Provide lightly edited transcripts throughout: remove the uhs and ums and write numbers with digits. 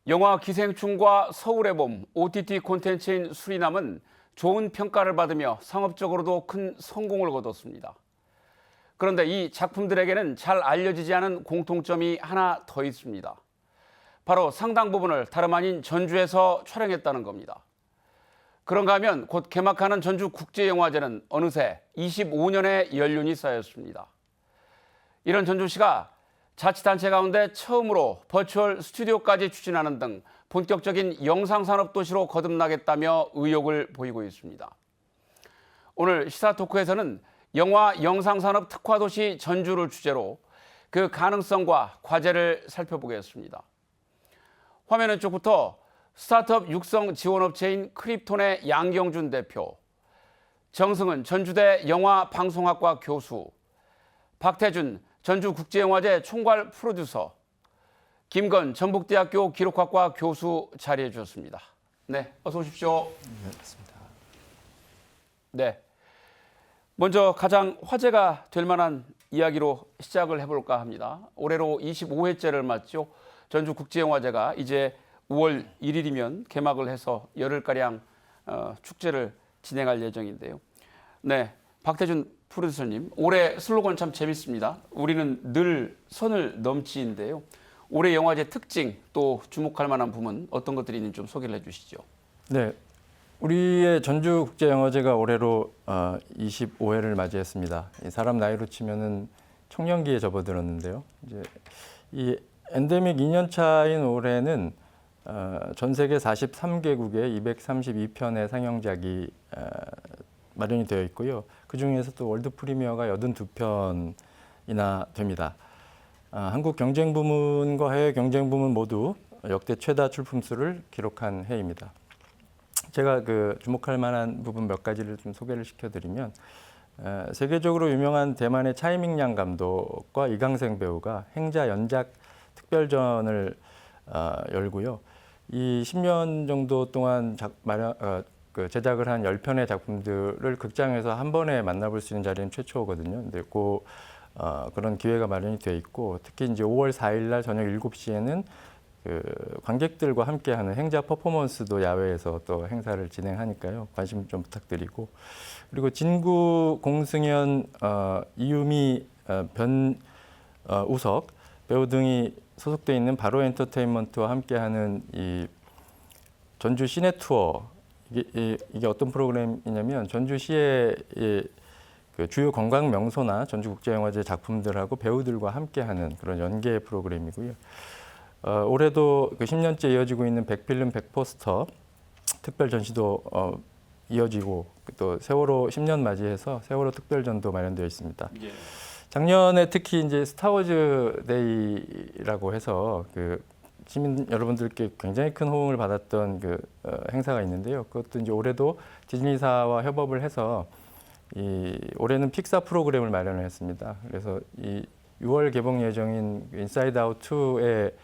영화 기생충과 서울의 봄, OTT 콘텐츠인 수리남은 좋은 평가를 받으며 상업적으로도 큰 성공을 거뒀습니다. 그런데 이 작품들에게는 잘 알려지지 않은 공통점이 하나 더 있습니다. 바로 상당 부분을 다름 아닌 전주에서 촬영했다는 겁니다. 그런가 하면 곧 개막하는 전주국제영화제는 어느새 25년의 연륜이 쌓였습니다. 이런 전주시가 자치단체 가운데 처음으로 버추얼 스튜디오까지 추진하는 등 본격적인 영상산업 도시로 거듭나겠다며 의욕을 보이고 있습니다. 오늘 시사토크에서는 영화 영상산업 특화도시 전주를 주제로 그 가능성과 과제를 살펴보겠습니다. 화면 왼쪽부터 스타트업 육성 지원업체인 크립톤의 양경준 대표, 정승은 전주대 영화방송학과 교수, 박태준 전주국제영화제 총괄 프로듀서, 김건 전북대학교 기록학과 교수 자리해 주셨습니다. 네, 어서 오십시오. 네, 맞습니다. 네, 먼저 가장 화제가 될 만한 이야기로 시작을 해볼까 합니다. 올해로 25회째를 맞죠. 전주국제영화제가 이제 5월 1일이면 개막을 해서 열흘가량 축제를 진행할 예정인데요. 네, 박태준 프로듀서님, 올해 슬로건 참 재밌습니다. 우리는 늘 선을 넘치인데요. 올해 영화제 특징 또 주목할 만한 부분 어떤 것들이 있는지 좀 소개를 해주시죠. 네, 우리의 전주국제영화제가 올해로 25회를 맞이했습니다. 사람 나이로 치면은 청년기에 접어들었는데요. 이제 이 엔데믹 2년 차인 올해는 전 세계 43개국의 232편의 상영작이 마련이 되어 있고요. 그중에서 또 월드 프리미어가 82편이나 됩니다. 한국 경쟁 부문과 해외 경쟁 부문 모두 역대 최다 출품 수를 기록한 해입니다. 제가 주목할 만한 부분 몇 가지를 좀 소개를 시켜드리면, 세계적으로 유명한 대만의 차이밍양 감독과 이강생 배우가 행자 연작 특별전을 열고요. 이 10년 정도 동안 제작을 한 10편의 작품들을 극장에서 한 번에 만나볼 수 있는 자리는 최초거든요. 근데 그런 기회가 마련이 되어 있고, 특히 이제 5월 4일 날 저녁 7시에는 관객들과 함께하는 행자 퍼포먼스도 야외에서 또 행사를 진행하니까요. 관심 좀 부탁드리고, 그리고 진구, 공승현, 이유미, 우석 배우 등이 소속돼 있는 바로 엔터테인먼트와 함께하는 이 전주 시내 투어, 이게 어떤 프로그램이냐면 전주시의 주요 관광 명소나 전주국제영화제 작품들하고 배우들과 함께하는 그런 연계 프로그램이고요. 올해도 10년째 이어지고 있는 100필름 100포스터 특별 전시도 이어지고, 또 세월호 10년 맞이해서 세월호 특별전도 마련되어 있습니다. 예. 작년에 특히 이제 스타워즈 데이라고 해서 시민 여러분들께 굉장히 큰 호응을 받았던 행사가 있는데요. 그것도 이제 올해도 디즈니사와 협업을 해서 올해는 픽사 프로그램을 마련을 했습니다. 그래서 이 6월 개봉 예정인 인사이드 아웃 2의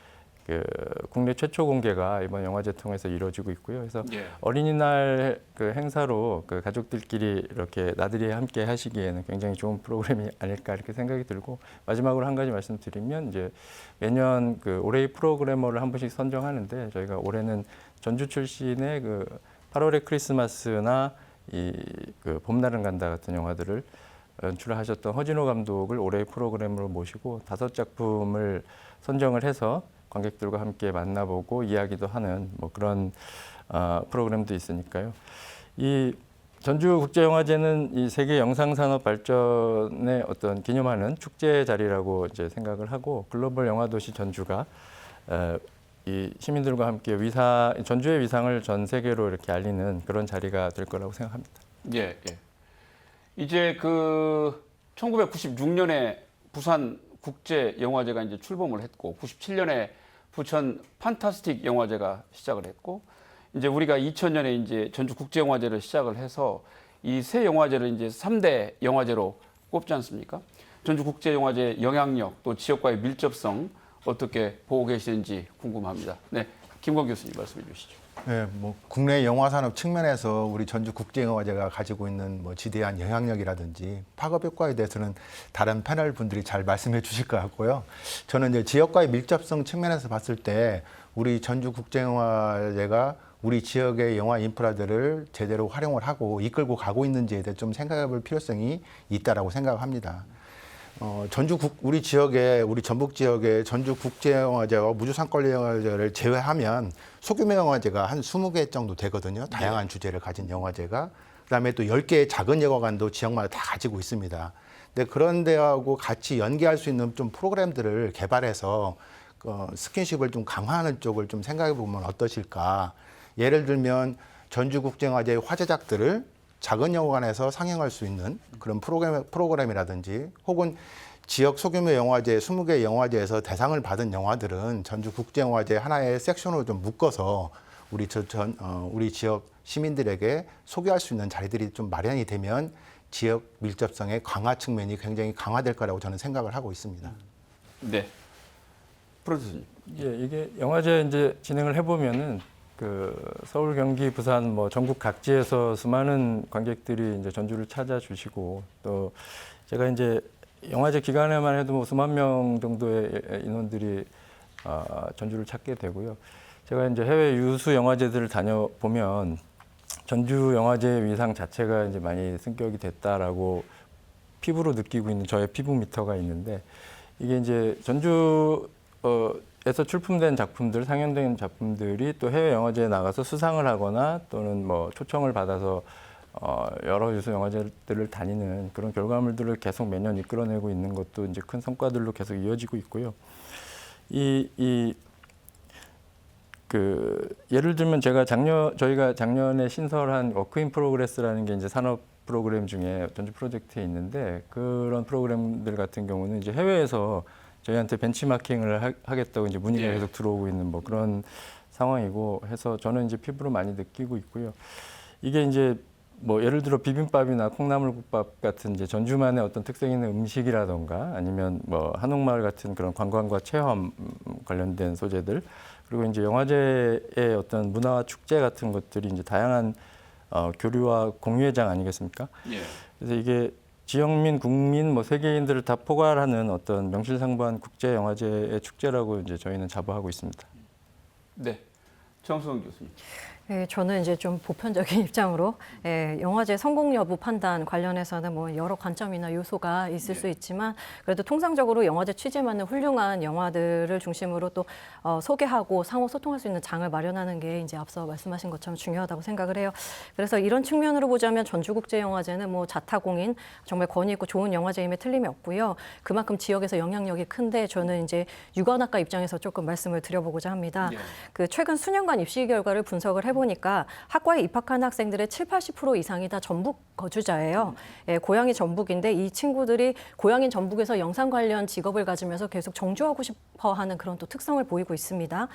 국내 최초 공개가 이번 영화제 통해서 이루어지고 있고요. 그래서 예. 어린이날 행사로 가족들끼리 이렇게 나들이 함께 하시기에는 굉장히 좋은 프로그램이 아닐까 이렇게 생각이 들고, 마지막으로 한 가지 말씀드리면, 이제 매년 올해의 프로그래머를 한 분씩 선정하는데, 저희가 올해는 전주 출신의 8월의 크리스마스나 봄날은 간다 같은 영화들을 연출을 하셨던 허진호 감독을 올해의 프로그램으로 모시고 5작품을 선정을 해서 관객들과 함께 만나보고 이야기도 하는 그런 프로그램도 있으니까요. 이 전주국제영화제는 이 세계 영상산업 발전의 어떤 기념하는 축제 자리라고 이제 생각을 하고, 글로벌 영화도시 전주가 이 시민들과 함께 전주의 위상을 전 세계로 이렇게 알리는 그런 자리가 될 거라고 생각합니다. 예, 예. 이제 1996년에 부산 국제영화제가 이제 출범을 했고, 97년에 부천 판타스틱 영화제가 시작을 했고, 이제 우리가 2000년에 이제 전주 국제영화제를 시작을 해서 이 세 영화제를 이제 3대 영화제로 꼽지 않습니까? 전주 국제영화제 영향력 또 지역과의 밀접성 어떻게 보고 계시는지 궁금합니다. 네, 김광 교수님 말씀해 주시죠. 네, 뭐 국내 영화 산업 측면에서 우리 전주국제영화제가 가지고 있는 뭐 지대한 영향력이라든지 파급 효과에 대해서는 다른 패널 분들이 잘 말씀해 주실 것 같고요. 저는 이제 지역과의 밀접성 측면에서 봤을 때 우리 전주국제영화제가 우리 지역의 영화 인프라들을 제대로 활용을 하고 이끌고 가고 있는지에 대해 좀 생각해 볼 필요성이 있다라고 생각합니다. 우리 지역에, 우리 전북 지역의 전주국제영화제와 무주상권영화제를 제외하면 소규모 영화제가 한 20개 정도 되거든요. 다양한 주제를 가진 영화제가. 그다음에 또 10개의 작은 영화관도 지역마다 다 가지고 있습니다. 근데 그런 데하고 같이 연계할 수 있는 좀 프로그램들을 개발해서 스킨십을 좀 강화하는 쪽을 좀 생각해 보면 어떠실까. 예를 들면 전주국제영화제의 화제작들을 작은 영화관에서 상영할 수 있는 그런 프로그램이라든지 혹은 지역 소규모 영화제 20개 영화제에서 대상을 받은 영화들은 전주국제영화제 하나의 섹션으로 좀 묶어서 우리 지역 시민들에게 소개할 수 있는 자리들이 좀 마련이 되면 지역 밀접성의 강화 측면이 굉장히 강화될 거라고 저는 생각을 하고 있습니다. 네. 프로듀서님. 예, 이게 영화제 이제 진행을 해보면은 그 서울, 경기, 부산 뭐 전국 각지에서 수많은 관객들이 이제 전주를 찾아주시고 또 제가 이제 영화제 기간에만 해도 뭐 수만 명 정도의 인원들이 전주를 찾게 되고요. 제가 이제 해외 유수 영화제들을 다녀보면 전주 영화제 위상 자체가 이제 많이 승격이 됐다라고 피부로 느끼고 있는 저의 피부 미터가 있는데 이게 이제 전주에서 출품된 작품들, 상영된 작품들이 또 해외 영화제에 나가서 수상을 하거나 또는 뭐 초청을 받아서 여러 유수 영화제들을 다니는 그런 결과물들을 계속 매년 이끌어내고 있는 것도 이제 큰 성과들로 계속 이어지고 있고요. 예를 들면 저희가 작년에 신설한 워크 인 프로그레스라는 게 이제 산업 프로그램 중에 전주 프로젝트에 있는데 그런 프로그램들 같은 경우는 이제 해외에서 저희한테 벤치마킹을 하겠다고 이제 문의가 계속 들어오고 있는 뭐 그런 상황이고 해서 저는 이제 피부로 많이 느끼고 있고요. 이게 이제 뭐 예를 들어 비빔밥이나 콩나물국밥 같은 이제 전주만의 어떤 특색 있는 음식이라던가 아니면 뭐 한옥마을 같은 그런 관광과 체험 관련된 소재들 그리고 이제 영화제의 어떤 문화와 축제 같은 것들이 이제 다양한 교류와 공유의 장 아니겠습니까? 예. 그래서 이게 지역민, 국민, 뭐 세계인들을 다 포괄하는 어떤 명실상부한 국제 영화제의 축제라고 이제 저희는 자부하고 있습니다. 네. 정수영 교수님. 네, 저는 이제 좀 보편적인 입장으로 영화제 성공 여부 판단 관련해서는 뭐 여러 관점이나 요소가 있을 수 있지만 그래도 통상적으로 영화제 취지에 맞는 훌륭한 영화들을 중심으로 또 소개하고 상호 소통할 수 있는 장을 마련하는 게 이제 앞서 말씀하신 것처럼 중요하다고 생각을 해요. 그래서 이런 측면으로 보자면 전주국제영화제는 뭐 자타공인 정말 권위 있고 좋은 영화제임에 틀림이 없고요. 그만큼 지역에서 영향력이 큰데 저는 이제 유관학과 입장에서 조금 말씀을 드려보고자 합니다. 그 최근 수년간 입시 결과를 분석을 해보니까 학과에 입학한 학생들의 70~80% 이상이 다 전북 거주자예요. 고향이 전북인데 이 친구들이 고향인 전북에서 영상 관련 직업을 가지면서 계속 정주하고 싶어하는 그런 또 특성을 보이고 있습니다.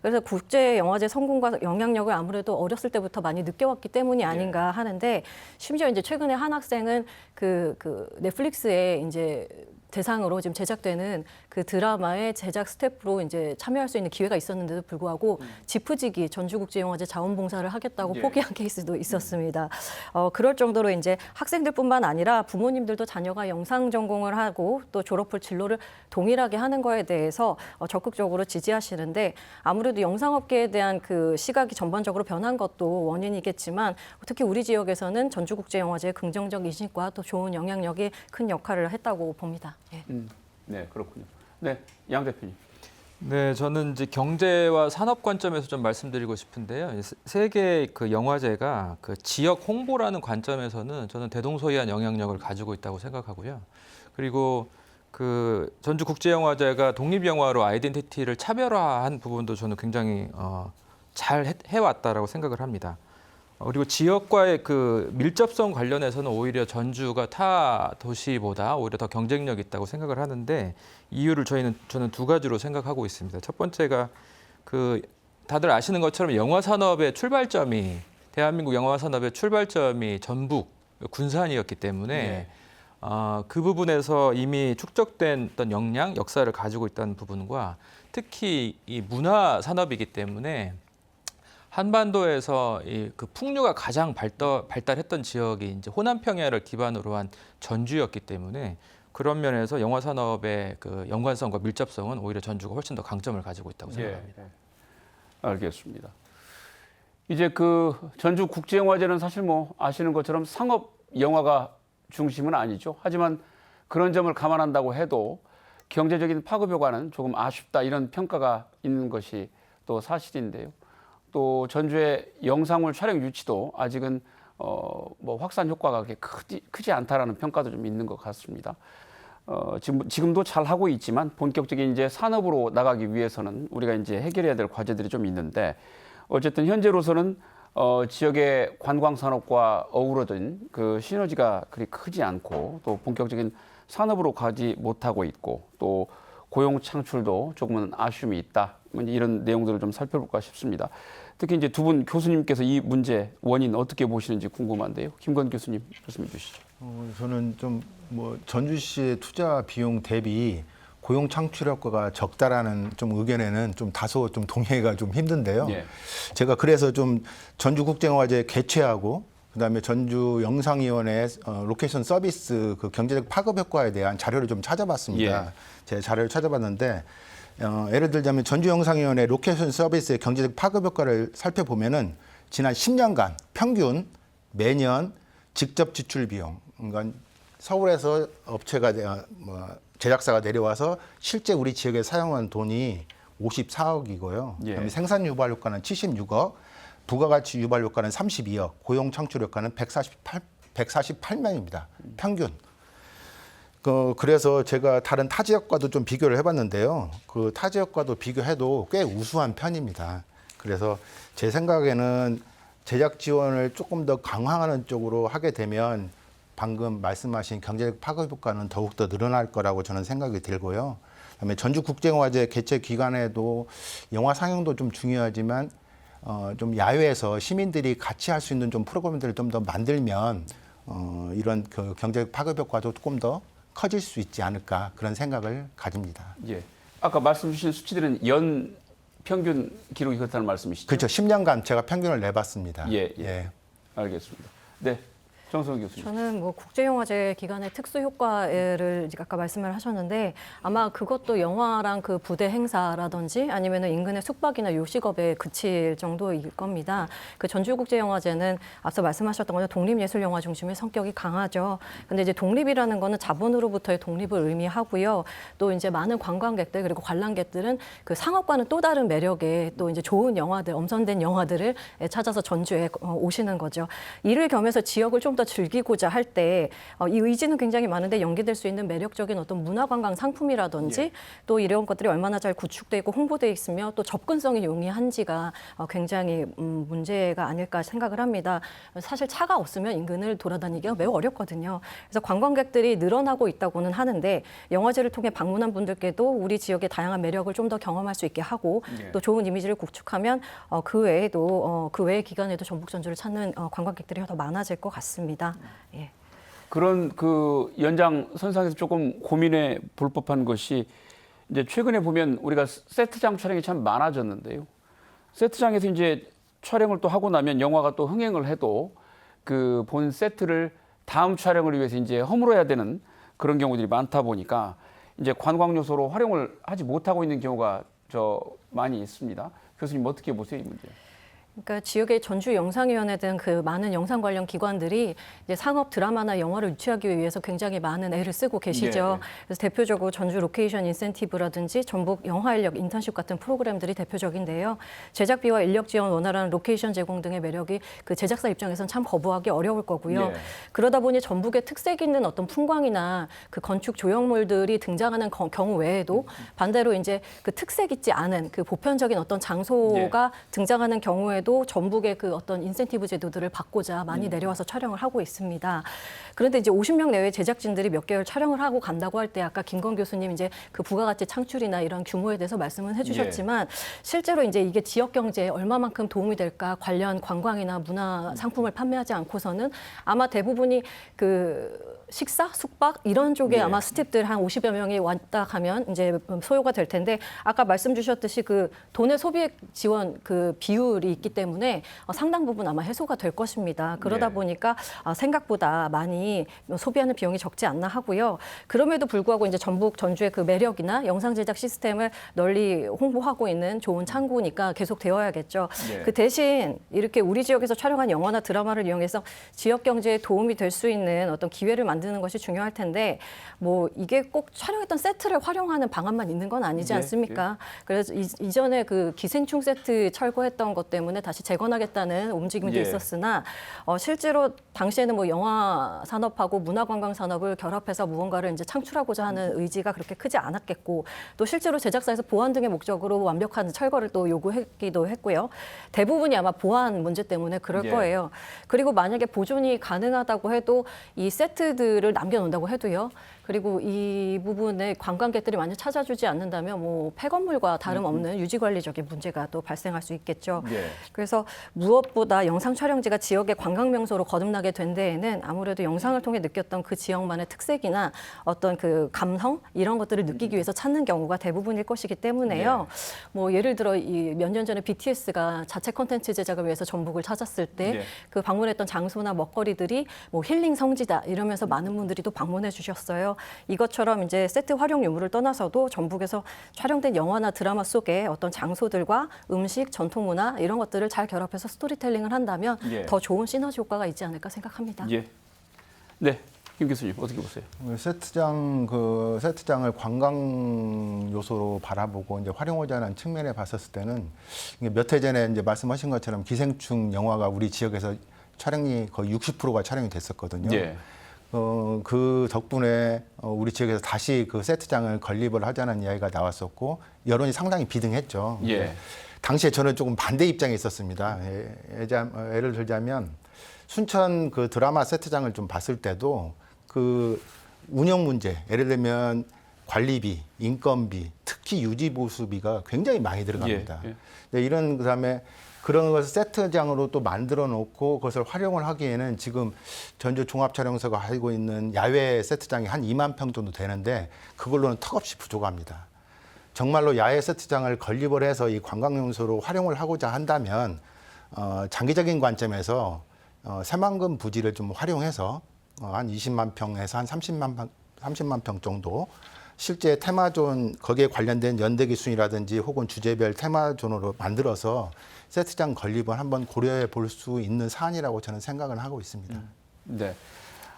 그래서 국제영화제 성공과 영향력을 아무래도 어렸을 때부터 많이 느껴왔기 때문이 아닌가 하는데 심지어 이제 최근에 한 학생은 그 넷플릭스에 이제 대상으로 지금 제작되는 그 드라마의 제작 스태프로 이제 참여할 수 있는 기회가 있었는데도 불구하고 지푸지기 전주국제영화제 자원봉사를 하겠다고 포기한 케이스도 있었습니다. 그럴 정도로 이제 학생들뿐만 아니라 부모님들도 자녀가 영상 전공을 하고 또 졸업 후 진로를 동일하게 하는 거에 대해서 적극적으로 지지하시는데 아무래도 영상업계에 대한 그 시각이 전반적으로 변한 것도 원인이겠지만 특히 우리 지역에서는 전주국제영화제의 긍정적 인식과 또 좋은 영향력이 큰 역할을 했다고 봅니다. 예. 네, 그렇군요. 네, 양 대표님. 네, 저는 이제 경제와 산업 관점에서 좀 말씀드리고 싶은데요. 세계 그 영화제가 그 지역 홍보라는 관점에서는 저는 대동소이한 영향력을 가지고 있다고 생각하고요. 그리고 그 전주국제영화제가 독립영화로 아이덴티티를 차별화한 부분도 저는 굉장히 잘 해왔다라고 생각을 합니다. 그리고 지역과의 그 밀접성 관련해서는 오히려 전주가 타 도시보다 오히려 더 경쟁력 있다고 생각을 하는데 이유를 저는 두 가지로 생각하고 있습니다. 첫 번째가 그 다들 아시는 것처럼 영화 산업의 출발점이 대한민국 영화 산업의 출발점이 전북 군산이었기 때문에 그 부분에서 이미 축적된 어떤 역량, 역사를 가지고 있다는 부분과 특히 이 문화 산업이기 때문에 한반도에서 그 풍류가 가장 발달했던 지역이 이제 호남 평야를 기반으로 한 전주였기 때문에 그런 면에서 영화 산업의 그 연관성과 밀접성은 오히려 전주가 훨씬 더 강점을 가지고 있다고 생각합니다. 예, 알겠습니다. 이제 그 전주 국제영화제는 사실 뭐 아시는 것처럼 상업 영화가 중심은 아니죠. 하지만 그런 점을 감안한다고 해도 경제적인 파급 효과는 조금 아쉽다 이런 평가가 있는 것이 또 사실인데요. 또 전주의 영상물 촬영 유치도 아직은 뭐 확산 효과가 그렇게 크지 않다라는 평가도 좀 있는 것 같습니다. 지금도 잘 하고 있지만 본격적인 이제 산업으로 나가기 위해서는 우리가 이제 해결해야 될 과제들이 좀 있는데 어쨌든 현재로서는 지역의 관광 산업과 어우러진 그 시너지가 그리 크지 않고 또 본격적인 산업으로 가지 못하고 있고 또 고용 창출도 조금은 아쉬움이 있다. 이런 내용들을 좀 살펴볼까 싶습니다. 특히 이제 두 분 교수님께서 이 문제 원인 어떻게 보시는지 궁금한데요. 김건 교수님 말씀해 주시죠. 저는 좀 뭐 전주시의 투자 비용 대비 고용 창출 효과가 적다라는 좀 의견에는 좀 다소 좀 동의가 좀 힘든데요. 예. 제가 그래서 좀 전주국제영화제 개최하고 그다음에 전주영상위원회 로케이션 서비스 그 경제적 파급 효과에 대한 자료를 좀 찾아봤습니다. 예. 제 자료를 찾아봤는데 예를 들자면 전주영상위원회 로케이션 서비스의 경제적 파급 효과를 살펴보면은 지난 10년간 평균 매년 직접 지출 비용, 그러니까 서울에서 업체가 제작사가 내려와서 실제 우리 지역에 사용한 돈이 54억이고요. 예. 그다음에 생산 유발 효과는 76억, 부가가치 유발 효과는 32억, 고용 창출 효과는 148명입니다. 평균. 그래서 제가 다른 타 지역과도 좀 비교를 해봤는데요. 그 타 지역과도 비교해도 꽤 우수한 편입니다. 그래서 제 생각에는 제작 지원을 조금 더 강화하는 쪽으로 하게 되면 방금 말씀하신 경제적 파급 효과는 더욱더 늘어날 거라고 저는 생각이 들고요. 그다음에 전주국제영화제 개최 기간에도 영화 상영도 좀 중요하지만 좀 야외에서 시민들이 같이 할 수 있는 좀 프로그램들을 좀 더 만들면 이런 그 경제적 파급 효과도 조금 더 커질 수 있지 않을까 그런 생각을 가집니다. 예. 아까 말씀 주신 수치들은 연 평균 기록이 그렇다는 말씀이시죠? 그렇죠. 10년간 제가 평균을 내봤습니다. 예. 알겠습니다. 네. 정성훈 교수님. 저는 뭐 국제영화제 기간의 특수 효과를 아까 말씀을 하셨는데 아마 그것도 영화랑 그 부대 행사라든지 아니면은 인근의 숙박이나 요식업에 그칠 정도일 겁니다. 그 전주국제영화제는 앞서 말씀하셨던 것처럼 독립예술영화 중심의 성격이 강하죠. 근데 이제 독립이라는 거는 자본으로부터의 독립을 의미하고요. 또 이제 많은 관광객들 그리고 관람객들은 그 상업과는 또 다른 매력의 또 이제 좋은 영화들, 엄선된 영화들을 찾아서 전주에 오시는 거죠. 이를 겸해서 지역을 좀 더 즐기고자 할 때 이 의지는 굉장히 많은데 연계될 수 있는 매력적인 어떤 문화관광 상품이라든지 또 이런 것들이 얼마나 잘 구축돼 있고 홍보돼 있으며 또 접근성이 용이한지가 굉장히 문제가 아닐까 생각을 합니다. 사실 차가 없으면 인근을 돌아다니기가 매우 어렵거든요. 그래서 관광객들이 늘어나고 있다고는 하는데 영화제를 통해 방문한 분들께도 우리 지역의 다양한 매력을 좀 더 경험할 수 있게 하고 또 좋은 이미지를 구축하면 그 외에도 그 외의 기간에도 전북 전주를 찾는 관광객들이 더 많아질 것 같습니다. 예. 그런 그 연장선상에서 조금 고민해 볼 법한 것이 이제 최근에 보면 우리가 세트장 촬영이 참 많아졌는데요. 세트장에서 이제 촬영을 또 하고 나면 영화가 또 흥행을 해도 그 본 세트를 다음 촬영을 위해서 이제 허물어야 되는 그런 경우들이 많다 보니까 이제 관광 요소로 활용을 하지 못하고 있는 경우가 많이 있습니다. 교수님 어떻게 보세요, 이 문제? 그러니까 지역의 전주영상위원회 등 그 많은 영상 관련 기관들이 이제 상업 드라마나 영화를 유치하기 위해서 굉장히 많은 애를 쓰고 계시죠. 그래서 대표적으로 전주 로케이션 인센티브라든지 전북 영화인력 인턴십 같은 프로그램들이 대표적인데요. 제작비와 인력 지원 원활한 로케이션 제공 등의 매력이 그 제작사 입장에서는 참 거부하기 어려울 거고요. 그러다 보니 전북의 특색 있는 어떤 풍광이나 그 건축 조형물들이 등장하는 경우 외에도 반대로 이제 그 특색 있지 않은 그 보편적인 어떤 장소가 등장하는 경우에도 전북의 그 어떤 인센티브 제도들을 받고자 많이 내려와서 촬영을 하고 있습니다. 그런데 이제 50명 내외 제작진들이 몇 개월 촬영을 하고 간다고 할 때 아까 김건 교수님 이제 그 부가가치 창출이나 이런 규모에 대해서 말씀은 해주셨지만 실제로 이제 이게 지역 경제에 얼마만큼 도움이 될까 관련 관광이나 문화 상품을 판매하지 않고서는 아마 대부분이 그 식사, 숙박 이런 쪽에 예. 아마 스태프들 한 50여 명이 왔다 가면 이제 소요가 될 텐데 아까 말씀 주셨듯이 그 돈의 소비액 지원 그 비율이 있기 때문에 상당 부분 아마 해소가 될 것입니다. 그러다 예. 보니까 생각보다 많이 소비하는 비용이 적지 않나 하고요. 그럼에도 불구하고 이제 전북 전주의 그 매력이나 영상 제작 시스템을 널리 홍보하고 있는 좋은 창구니까 계속 되어야겠죠. 예. 그 대신 이렇게 우리 지역에서 촬영한 영화나 드라마를 이용해서 지역 경제에 도움이 될 수 있는 어떤 기회를 만드는 것이 중요할 텐데 뭐 이게 꼭 촬영했던 세트를 활용하는 방안만 있는 건 아니지 예, 않습니까? 그래서 이전에 그 기생충 세트 철거했던 것 때문에 다시 재건하겠다는 움직임도 예. 있었으나 실제로 당시에는 뭐 영화 산업하고 문화관광 산업을 결합해서 무언가를 이제 창출하고자 하는 의지가 그렇게 크지 않았겠고 또 실제로 제작사에서 보안 등의 목적으로 완벽한 철거를 또 요구했기도 했고요. 대부분이 아마 보안 문제 때문에 그럴 예. 거예요. 그리고 만약에 보존이 가능하다고 해도 이 세트들을 남겨놓는다고 해도요. 그리고 이 부분에 관광객들이 많이 찾아주지 않는다면 뭐 폐건물과 다름없는 유지관리적인 문제가 또 발생할 수 있겠죠. 예. 그래서 무엇보다 영상 촬영지가 지역의 관광 명소로 거듭나게 된 데에는 아무래도 영상을 통해 느꼈던 그 지역만의 특색이나 어떤 그 감성 이런 것들을 느끼기 위해서 찾는 경우가 대부분일 것이기 때문에요. 뭐 예를 들어 이 몇 년 전에 BTS가 자체 콘텐츠 제작을 위해서 전북을 찾았을 때 그 방문했던 장소나 먹거리들이 뭐 힐링 성지다 이러면서 많은 분들이 또 방문해 주셨어요. 이것처럼 이제 세트 활용 유무를 떠나서도 전북에서 촬영된 영화나 드라마 속에 어떤 장소들과 음식, 전통 문화 이런 것들을 잘 결합해서 스토리텔링을 한다면 예. 더 좋은 시너지 효과가 있지 않을까 생각합니다. 예. 네, 김 교수님 어떻게 보세요? 세트장을 관광 요소로 바라보고 이제 활용하자 하는 측면에 봤었을 때는 몇 해 전에 이제 말씀하신 것처럼 기생충 영화가 우리 지역에서 촬영이 거의 60%가 촬영이 됐었거든요. 예. 그 덕분에 우리 지역에서 다시 그 세트장을 건립을 하자는 이야기가 나왔었고 여론이 상당히 비등했죠. 예. 당시에 저는 조금 반대 입장에 있었습니다. 예를 들자면 순천 그 드라마 세트장을 좀 봤을 때도 그 운영 문제, 예를 들면 관리비, 인건비, 특히 유지 보수비가 굉장히 많이 들어갑니다. 예. 네, 이런 그다음에 그런 것을 세트장으로 또 만들어 놓고 그것을 활용을 하기에는 지금 전주 종합촬영소가 가지고 있는 야외 세트장이 한 2만 평 정도 되는데 그걸로는 턱없이 부족합니다. 정말로 야외 세트장을 건립을 해서 이 관광용소로 활용을 하고자 한다면 장기적인 관점에서 새만금 부지를 좀 활용해서 한 20만 평에서 한 30만 평 정도 실제 테마존 거기에 관련된 연대기순이라든지 혹은 주제별 테마존으로 만들어서 세트장 건립을 한번 고려해 볼 수 있는 사안이라고 저는 생각을 하고 있습니다. 네.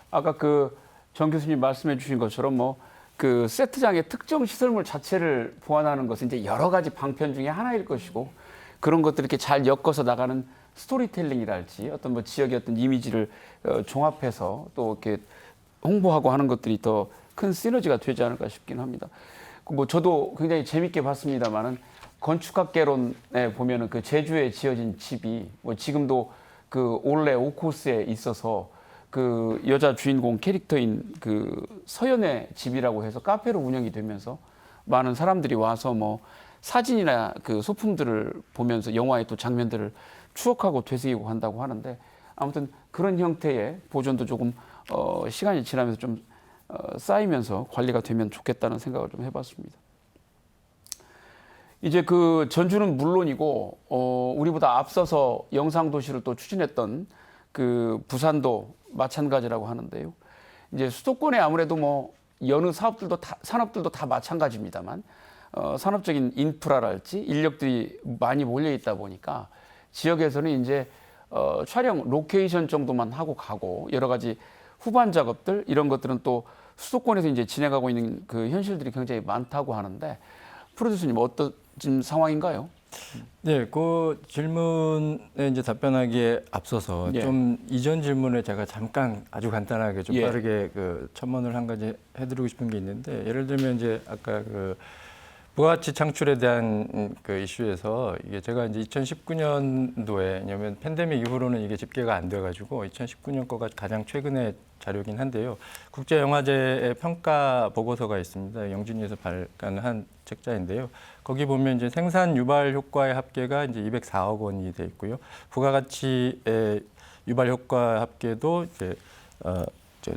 아까 그 정 교수님 말씀해 주신 것처럼 뭐 그 세트장의 특정 시설물 자체를 보완하는 것은 이제 여러 가지 방편 중에 하나일 것이고 그런 것들을 이렇게 잘 엮어서 나가는 스토리텔링이랄지 어떤 뭐 지역의 어떤 이미지를 종합해서 또 이렇게 홍보하고 하는 것들이 더 큰 시너지가 되지 않을까 싶긴 합니다. 뭐 저도 굉장히 재밌게 봤습니다만은 건축학개론에 보면은 그 제주에 지어진 집이 뭐 지금도 그 올레 5코스에 있어서 그 여자 주인공 캐릭터인 그 서연의 집이라고 해서 카페로 운영이 되면서 많은 사람들이 와서 뭐 사진이나 그 소품들을 보면서 영화의 또 장면들을 추억하고 되새기고 한다고 하는데 아무튼 그런 형태의 보존도 조금 시간이 지나면서 좀 쌓이면서 관리가 되면 좋겠다는 생각을 좀 해봤습니다. 이제 그 전주는 물론이고 우리보다 앞서서 영상도시를 또 추진했던 그 부산도 마찬가지라고 하는데요. 이제 수도권에 아무래도 뭐 여느 산업들도 다 마찬가지입니다만 산업적인 인프라랄지 인력들이 많이 몰려 있다 보니까 지역에서는 이제 촬영 로케이션 정도만 하고 가고 여러 가지 후반 작업들 이런 것들은 또 수도권에서 이제 진행하고 있는 그 현실들이 굉장히 많다고 하는데 프로듀서님 어떤 지금 상황인가요? 네, 그 질문에 이제 답변하기에 앞서서 예. 좀 이전 질문에 제가 잠깐 아주 간단하게 좀 예. 빠르게 그 첨언을 한 가지 해드리고 싶은 게 있는데 예를 들면 이제 아까 그 부가가치 창출에 대한 그 이슈에서 이게 제가 이제 2019년도에 왜냐면 팬데믹 이후로는 이게 집계가 안 돼가지고 2019년 거가 가장 최근의 자료긴 한데요. 국제영화제의 평가 보고서가 있습니다. 영진위에서 발간한 책자인데요. 거기 보면 이제 생산 유발 효과의 합계가 이제 204억 원이 돼 있고요. 부가가치의 유발 효과 합계도 이제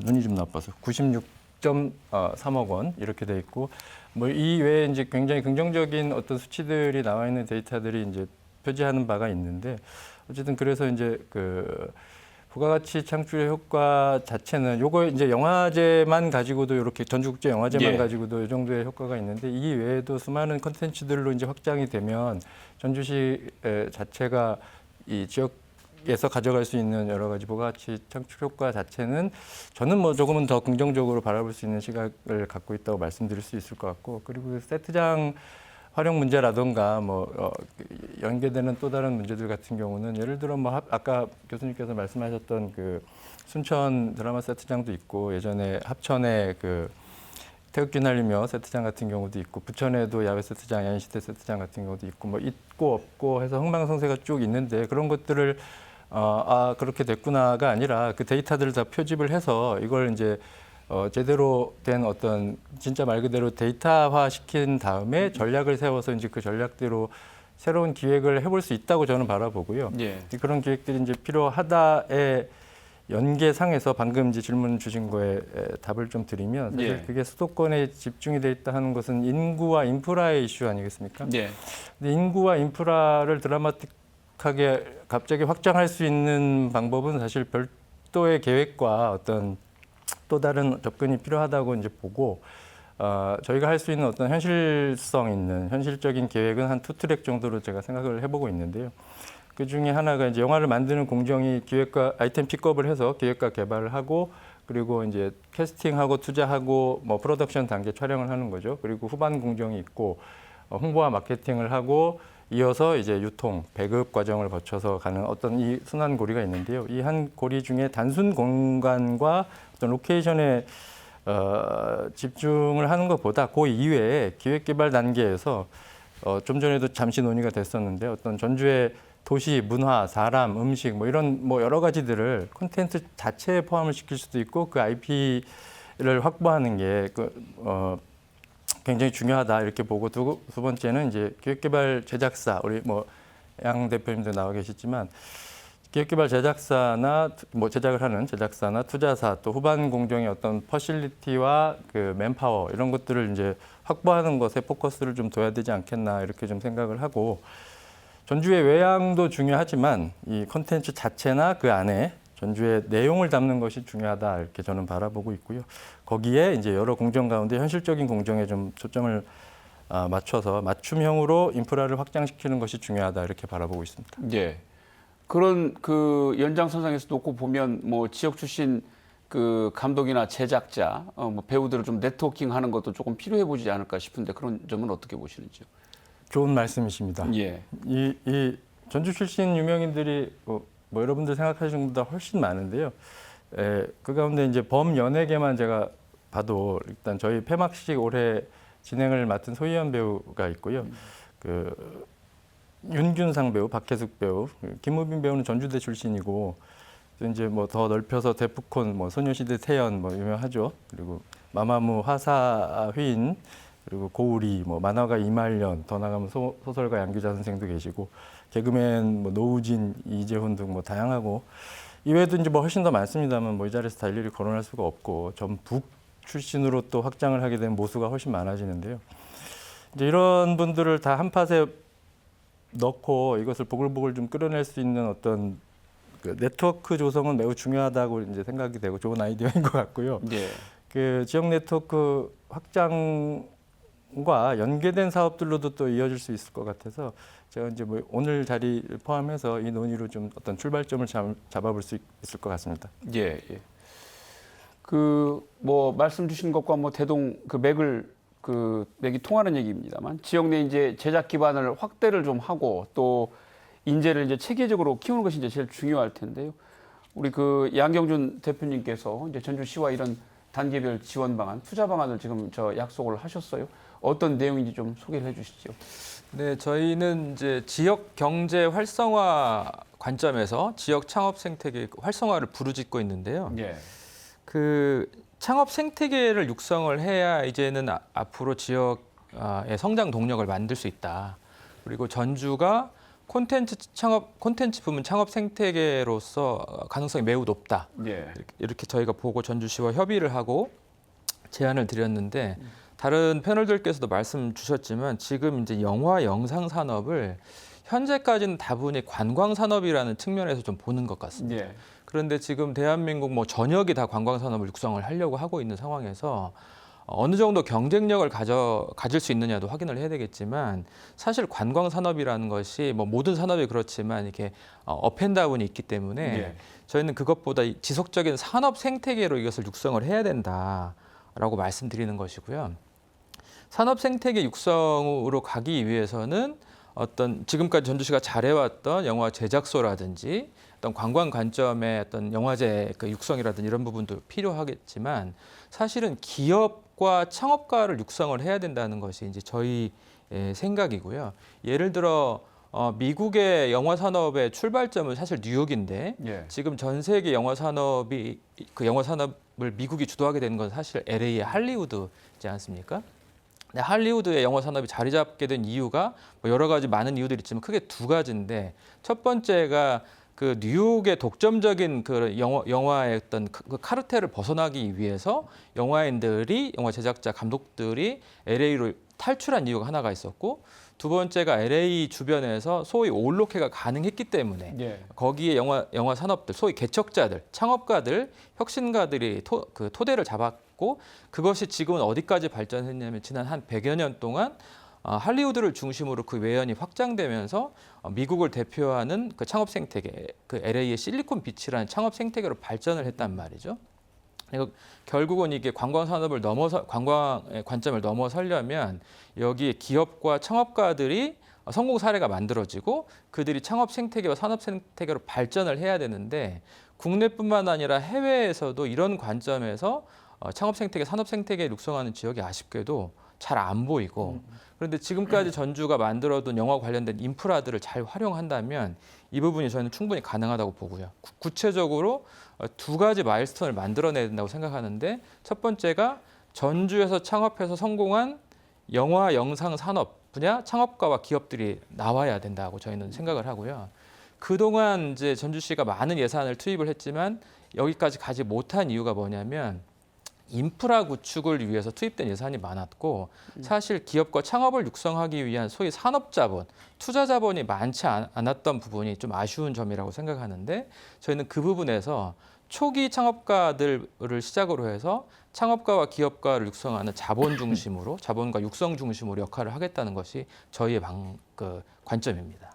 눈이 좀 나빠서 96.3억 원 이렇게 돼 있고 뭐 이 외에 이제 굉장히 긍정적인 어떤 수치들이 나와 있는 데이터들이 이제 표지하는 바가 있는데 어쨌든 그래서 이제 그 부가가치 창출 효과 자체는 요거 이제 영화제만 가지고도 이렇게 전주국제영화제만 예. 가지고도 이 정도의 효과가 있는데 이 외에도 수많은 콘텐츠들로 이제 확장이 되면 전주시 자체가 이 지역에서 가져갈 수 있는 여러 가지 부가가치 창출 효과 자체는 저는 뭐 조금은 더 긍정적으로 바라볼 수 있는 시각을 갖고 있다고 말씀드릴 수 있을 것 같고 그리고 세트장 활용 문제라든가 연계되는 또 다른 문제들 같은 경우는 예를 들어 아까 교수님께서 말씀하셨던 그 순천 드라마 세트장도 있고 예전에 합천에 그 태극기 날리며 세트장 같은 경우도 있고 부천에도 야외 세트장, 야인시대 세트장 같은 경우도 있고 뭐 있고 없고 해서 흥망성쇠가 쭉 있는데 그런 것들을 그렇게 됐구나가 아니라 그 데이터들을 다 표집을 해서 이걸 이제 제대로 된 어떤 진짜 말 그대로 데이터화 시킨 다음에 전략을 세워서 이제 그 전략대로 새로운 기획을 해볼 수 있다고 저는 바라보고요. 예. 그런 기획들이 이제 필요하다의 연계상에서 방금 이제 질문 주신 거에 답을 좀 드리면 사실 예. 그게 수도권에 집중이 돼 있다 하는 것은 인구와 인프라의 이슈 아니겠습니까? 예. 근데 인구와 인프라를 드라마틱하게 갑자기 확장할 수 있는 방법은 사실 별도의 계획과 어떤 또 다른 접근이 필요하다고 이제 보고 저희가 할 수 있는 어떤 현실성 있는 현실적인 계획은 한 2트랙 정도로 제가 생각을 해보고 있는데요. 그 중에 하나가 이제 영화를 만드는 공정이 기획과 아이템 픽업을 해서 기획과 개발을 하고 그리고 이제 캐스팅하고 투자하고 뭐 프로덕션 단계 촬영을 하는 거죠. 그리고 후반 공정이 있고 홍보와 마케팅을 하고 이어서 이제 유통, 배급 과정을 거쳐서 가는 어떤 이 순환 고리가 있는데요. 이 한 고리 중에 단순 공간과 어떤 로케이션에 집중을 하는 것보다 그 이외에 기획개발 단계에서 좀 전에도 잠시 논의가 됐었는데 어떤 전주의 도시, 문화, 사람, 음식 뭐 이런 뭐 여러 가지들을 콘텐츠 자체에 포함을 시킬 수도 있고 그 IP를 확보하는 게 굉장히 중요하다 이렇게 보고 두 번째는 이제 기획개발 제작사 우리 뭐 양 대표님도 나와 계시지만 기획개발 제작사나 뭐 제작을 하는 제작사나 투자사 또 후반 공정의 어떤 퍼실리티와 그 맨파워 이런 것들을 이제 확보하는 것에 포커스를 좀 둬야 되지 않겠나 이렇게 좀 생각을 하고 전주의 외양도 중요하지만 이 콘텐츠 자체나 그 안에 전주의 내용을 담는 것이 중요하다 이렇게 저는 바라보고 있고요. 거기에 이제 여러 공정 가운데 현실적인 공정에 좀 초점을 맞춰서 맞춤형으로 인프라를 확장시키는 것이 중요하다 이렇게 바라보고 있습니다. 예. 그런 그 연장선상에서 놓고 보면 뭐 지역 출신 그 감독이나 제작자, 뭐 배우들을 좀 네트워킹하는 것도 조금 필요해 보이지 않을까 싶은데 그런 점은 어떻게 보시는지요? 좋은 말씀이십니다. 예. 이 전주 출신 유명인들이 뭐 여러분들 생각하시는 것보다 훨씬 많은데요. 그 가운데 이제 범연예계만 제가 봐도 일단 저희 폐막식 올해 진행을 맡은 소희연 배우가 있고요. 그 윤균상 배우, 박혜숙 배우, 김우빈 배우는 전주대 출신이고 또 이제 뭐 더 넓혀서 데프콘, 뭐 소녀시대 태연 뭐 유명하죠. 그리고 마마무 화사 휘인 그리고 고우리, 뭐 만화가 이말년, 더 나가면 소설가 양규자 선생도 계시고 개그맨 뭐 노우진, 이재훈 등 뭐 다양하고 이외에도 이제 뭐 훨씬 더 많습니다만 뭐 이 자리에서 다 일일이 거론할 수가 없고 전북 출신으로 또 확장을 하게 되면 모수가 훨씬 많아지는데요. 이제 이런 분들을 다 한 팟에 넣고 이것을 보글보글 좀 끌어낼 수 있는 어떤 그 네트워크 조성은 매우 중요하다고 이제 생각이 되고 좋은 아이디어인 것 같고요. 예. 그 지역 네트워크 확장과 연계된 사업들로도 또 이어질 수 있을 것 같아서 제가 이제 뭐 오늘 자리 포함해서 이 논의로 좀 어떤 출발점을 잡아볼 수 있을 것 같습니다. 예. 예. 그 뭐 말씀 주신 것과 뭐 대동 그 맥이 통하는 얘기입니다만 지역 내 이제 제작 기반을 확대를 좀 하고 또 인재를 이제 체계적으로 키우는 것이 이제 제일 중요할 텐데요. 우리 그 양경준 대표님께서 이제 전주시와 이런 단계별 지원 방안, 투자 방안을 지금 약속을 하셨어요. 어떤 내용인지 좀 소개를 해주시죠. 네, 저희는 이제 지역 경제 활성화 관점에서 지역 창업 생태계 활성화를 부르짖고 있는데요. 예. 그 창업 생태계를 육성을 해야 이제는 앞으로 지역의 성장 동력을 만들 수 있다. 그리고 전주가 콘텐츠 부문 창업 생태계로서 가능성이 매우 높다. 예. 이렇게 저희가 보고 전주시와 협의를 하고 제안을 드렸는데 다른 패널들께서도 말씀 주셨지만 지금 이제 영화 영상 산업을 현재까지는 다분히 관광 산업이라는 측면에서 좀 보는 것 같습니다. 예. 그런데 지금 대한민국 뭐 전역이 다 관광 산업을 육성을 하려고 하고 있는 상황에서 어느 정도 경쟁력을 가질 수 있느냐도 확인을 해야 되겠지만 사실 관광 산업이라는 것이 뭐 모든 산업이 그렇지만 이렇게 업앤다운이 있기 때문에 예. 저희는 그것보다 지속적인 산업 생태계로 이것을 육성을 해야 된다라고 말씀드리는 것이고요. 산업 생태계 육성으로 가기 위해서는 어떤 지금까지 전주시가 잘해왔던 영화 제작소라든지 어떤 관광 관점의 어떤 영화제 그 육성이라든지 이런 부분도 필요하겠지만 사실은 기업과 창업가를 육성을 해야 된다는 것이 이제 저희 생각이고요. 예를 들어 미국의 영화 산업의 출발점은 사실 뉴욕인데 예. 지금 전 세계 영화 산업이 그 영화 산업을 미국이 주도하게 되는 건 사실 LA의 할리우드이지 않습니까? 네, 할리우드의 영화 산업이 자리 잡게 된 이유가 뭐 여러 가지 많은 이유들이 있지만 크게 두 가지인데 첫 번째가 그 뉴욕의 독점적인 그 영화의 어떤 그 카르텔을 벗어나기 위해서 영화인들이 영화 제작자 감독들이 LA로 탈출한 이유가 하나가 있었고 두 번째가 LA 주변에서 소위 올로케가 가능했기 때문에 예. 거기에 영화 산업들 소위 개척자들 창업가들 혁신가들이 토대를 잡았고 그것이 지금은 어디까지 발전했냐면 지난 한 100여 년 동안 할리우드를 중심으로 그 외연이 확장되면서 미국을 대표하는 그 창업 생태계, 그 LA의 실리콘 비치라는 창업 생태계로 발전을 했단 말이죠. 그리고 결국은 이게 관광 산업을 관광의 관점을 넘어서려면 여기에 기업과 창업가들이 성공 사례가 만들어지고 그들이 창업 생태계와 산업 생태계로 발전을 해야 되는데 국내뿐만 아니라 해외에서도 이런 관점에서 창업 생태계, 산업 생태계를 육성하는 지역이 아쉽게도 잘 안 보이고 그런데 지금까지 전주가 만들어둔 영화 관련된 인프라들을 잘 활용한다면 이 부분이 저희는 충분히 가능하다고 보고요. 구체적으로 두 가지 마일스톤을 만들어내야 된다고 생각하는데 첫 번째가 전주에서 창업해서 성공한 영화 영상 산업 분야 창업가와 기업들이 나와야 된다고 저희는 생각을 하고요. 그동안 이제 전주시가 많은 예산을 투입을 했지만 여기까지 가지 못한 이유가 뭐냐면 인프라 구축을 위해서 투입된 예산이 많았고 사실 기업과 창업을 육성하기 위한 소위 산업자본, 투자자본이 많지 않았던 부분이 좀 아쉬운 점이라고 생각하는데 저희는 그 부분에서 초기 창업가들을 시작으로 해서 창업가와 기업가를 육성하는 자본 중심으로 자본과 육성 중심으로 역할을 하겠다는 것이 저희의 관점입니다.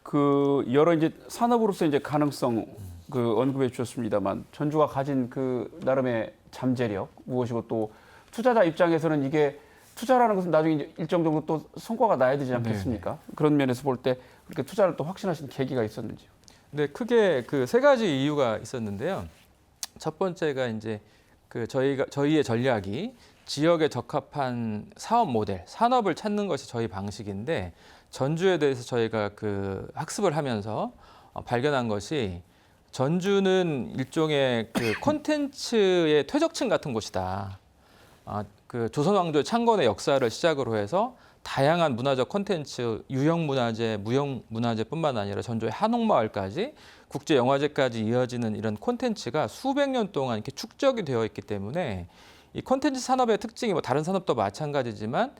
그 여러 이제 산업으로서 이제 가능성 그 언급해 주셨습니다만 전주가 가진 그 나름의 잠재력 무엇이고 또 투자자 입장에서는 이게 투자라는 것은 나중에 이제 일정 정도 또 성과가 나야 되지 않겠습니까? 그런 면에서 볼 때 그렇게 투자를 또 확신하신 계기가 있었는지요? 네, 크게 그 세 가지 이유가 있었는데요. 첫 번째가 이제 그 저희의 전략이 지역에 적합한 사업 모델, 산업을 찾는 것이 저희 방식인데 전주에 대해서 저희가 그 학습을 하면서 발견한 것이 전주는 일종의 그 콘텐츠의 퇴적층 같은 곳이다. 그 조선 왕조의 창건의 역사를 시작으로 해서 다양한 문화적 콘텐츠, 유형 문화재, 무형 문화재뿐만 아니라 전주의 한옥마을까지 국제 영화제까지 이어지는 이런 콘텐츠가 수백 년 동안 이렇게 축적이 되어 있기 때문에 이 콘텐츠 산업의 특징이 뭐 다른 산업도 마찬가지지만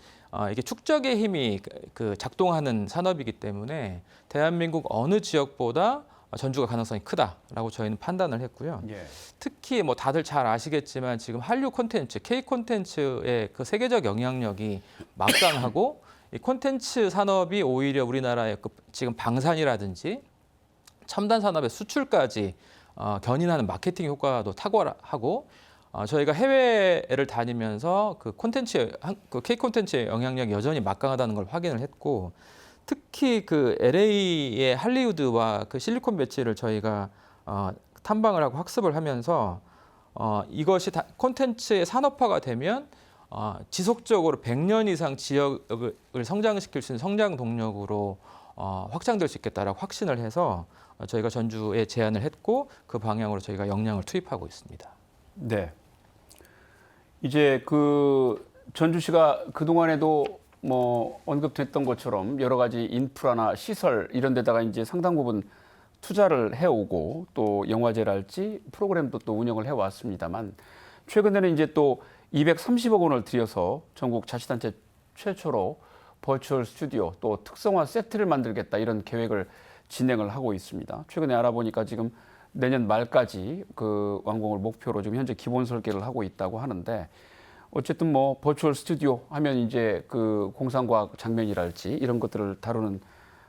이게 축적의 힘이 그 작동하는 산업이기 때문에 대한민국 어느 지역보다 전주가 가능성이 크다라고 저희는 판단을 했고요. 예. 특히 뭐 다들 잘 아시겠지만 지금 한류 콘텐츠, K 콘텐츠의 그 세계적 영향력이 막강하고 이 콘텐츠 산업이 오히려 우리나라의 그 지금 방산이라든지 첨단 산업의 수출까지 견인하는 마케팅 효과도 탁월하고 저희가 해외를 다니면서 그 K 콘텐츠의 영향력이 여전히 막강하다는 걸 확인을 했고 특히 그 LA의 할리우드와 그 실리콘 밸리를 저희가 탐방을 하고 학습을 하면서 이것이 콘텐츠의 산업화가 되면 지속적으로 100년 이상 지역을 성장시킬 수 있는 성장 동력으로 확장될 수 있겠다라고 확신을 해서 저희가 전주에 제안을 했고 그 방향으로 저희가 역량을 투입하고 있습니다. 네. 이제 그 전주시가 그 동안에도 뭐 언급됐던 것처럼 여러 가지 인프라나 시설 이런 데다가 이제 상당 부분 투자를 해오고 또 영화제랄지 프로그램도 또 운영을 해왔습니다만 최근에는 이제 또 230억 원을 들여서 전국 자치단체 최초로 버추얼 스튜디오 또 특성화 세트를 만들겠다 이런 계획을 진행을 하고 있습니다. 최근에 알아보니까 지금 내년 말까지 그 완공을 목표로 지금 현재 기본 설계를 하고 있다고 하는데 어쨌든 뭐 버추얼 스튜디오 하면 이제 그 공상과학 장면이랄지 이런 것들을 다루는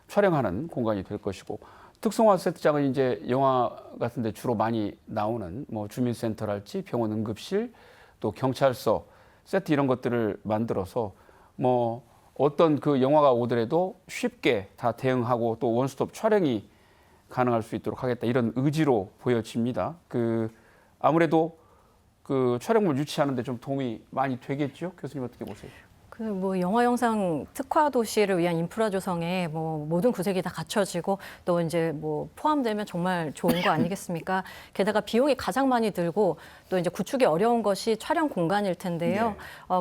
촬영하는 공간이 될 것이고 특성화 세트장은 이제 영화 같은 데 주로 많이 나오는 뭐 주민센터랄지 병원 응급실 또 경찰서 세트 이런 것들을 만들어서 뭐 어떤 그 영화가 오더라도 쉽게 다 대응하고 또 원스톱 촬영이 가능할 수 있도록 하겠다 이런 의지로 보여집니다. 그 아무래도 그 촬영물 유치하는데 좀 도움이 많이 되겠죠? 교수님 어떻게 보세요? 그 뭐 영화 영상 특화 도시를 위한 인프라 조성에 뭐 모든 구색이 다 갖춰지고 또 이제 뭐 포함되면 정말 좋은 거 아니겠습니까? 게다가 비용이 가장 많이 들고 또 이제 구축이 어려운 것이 촬영 공간일 텐데요.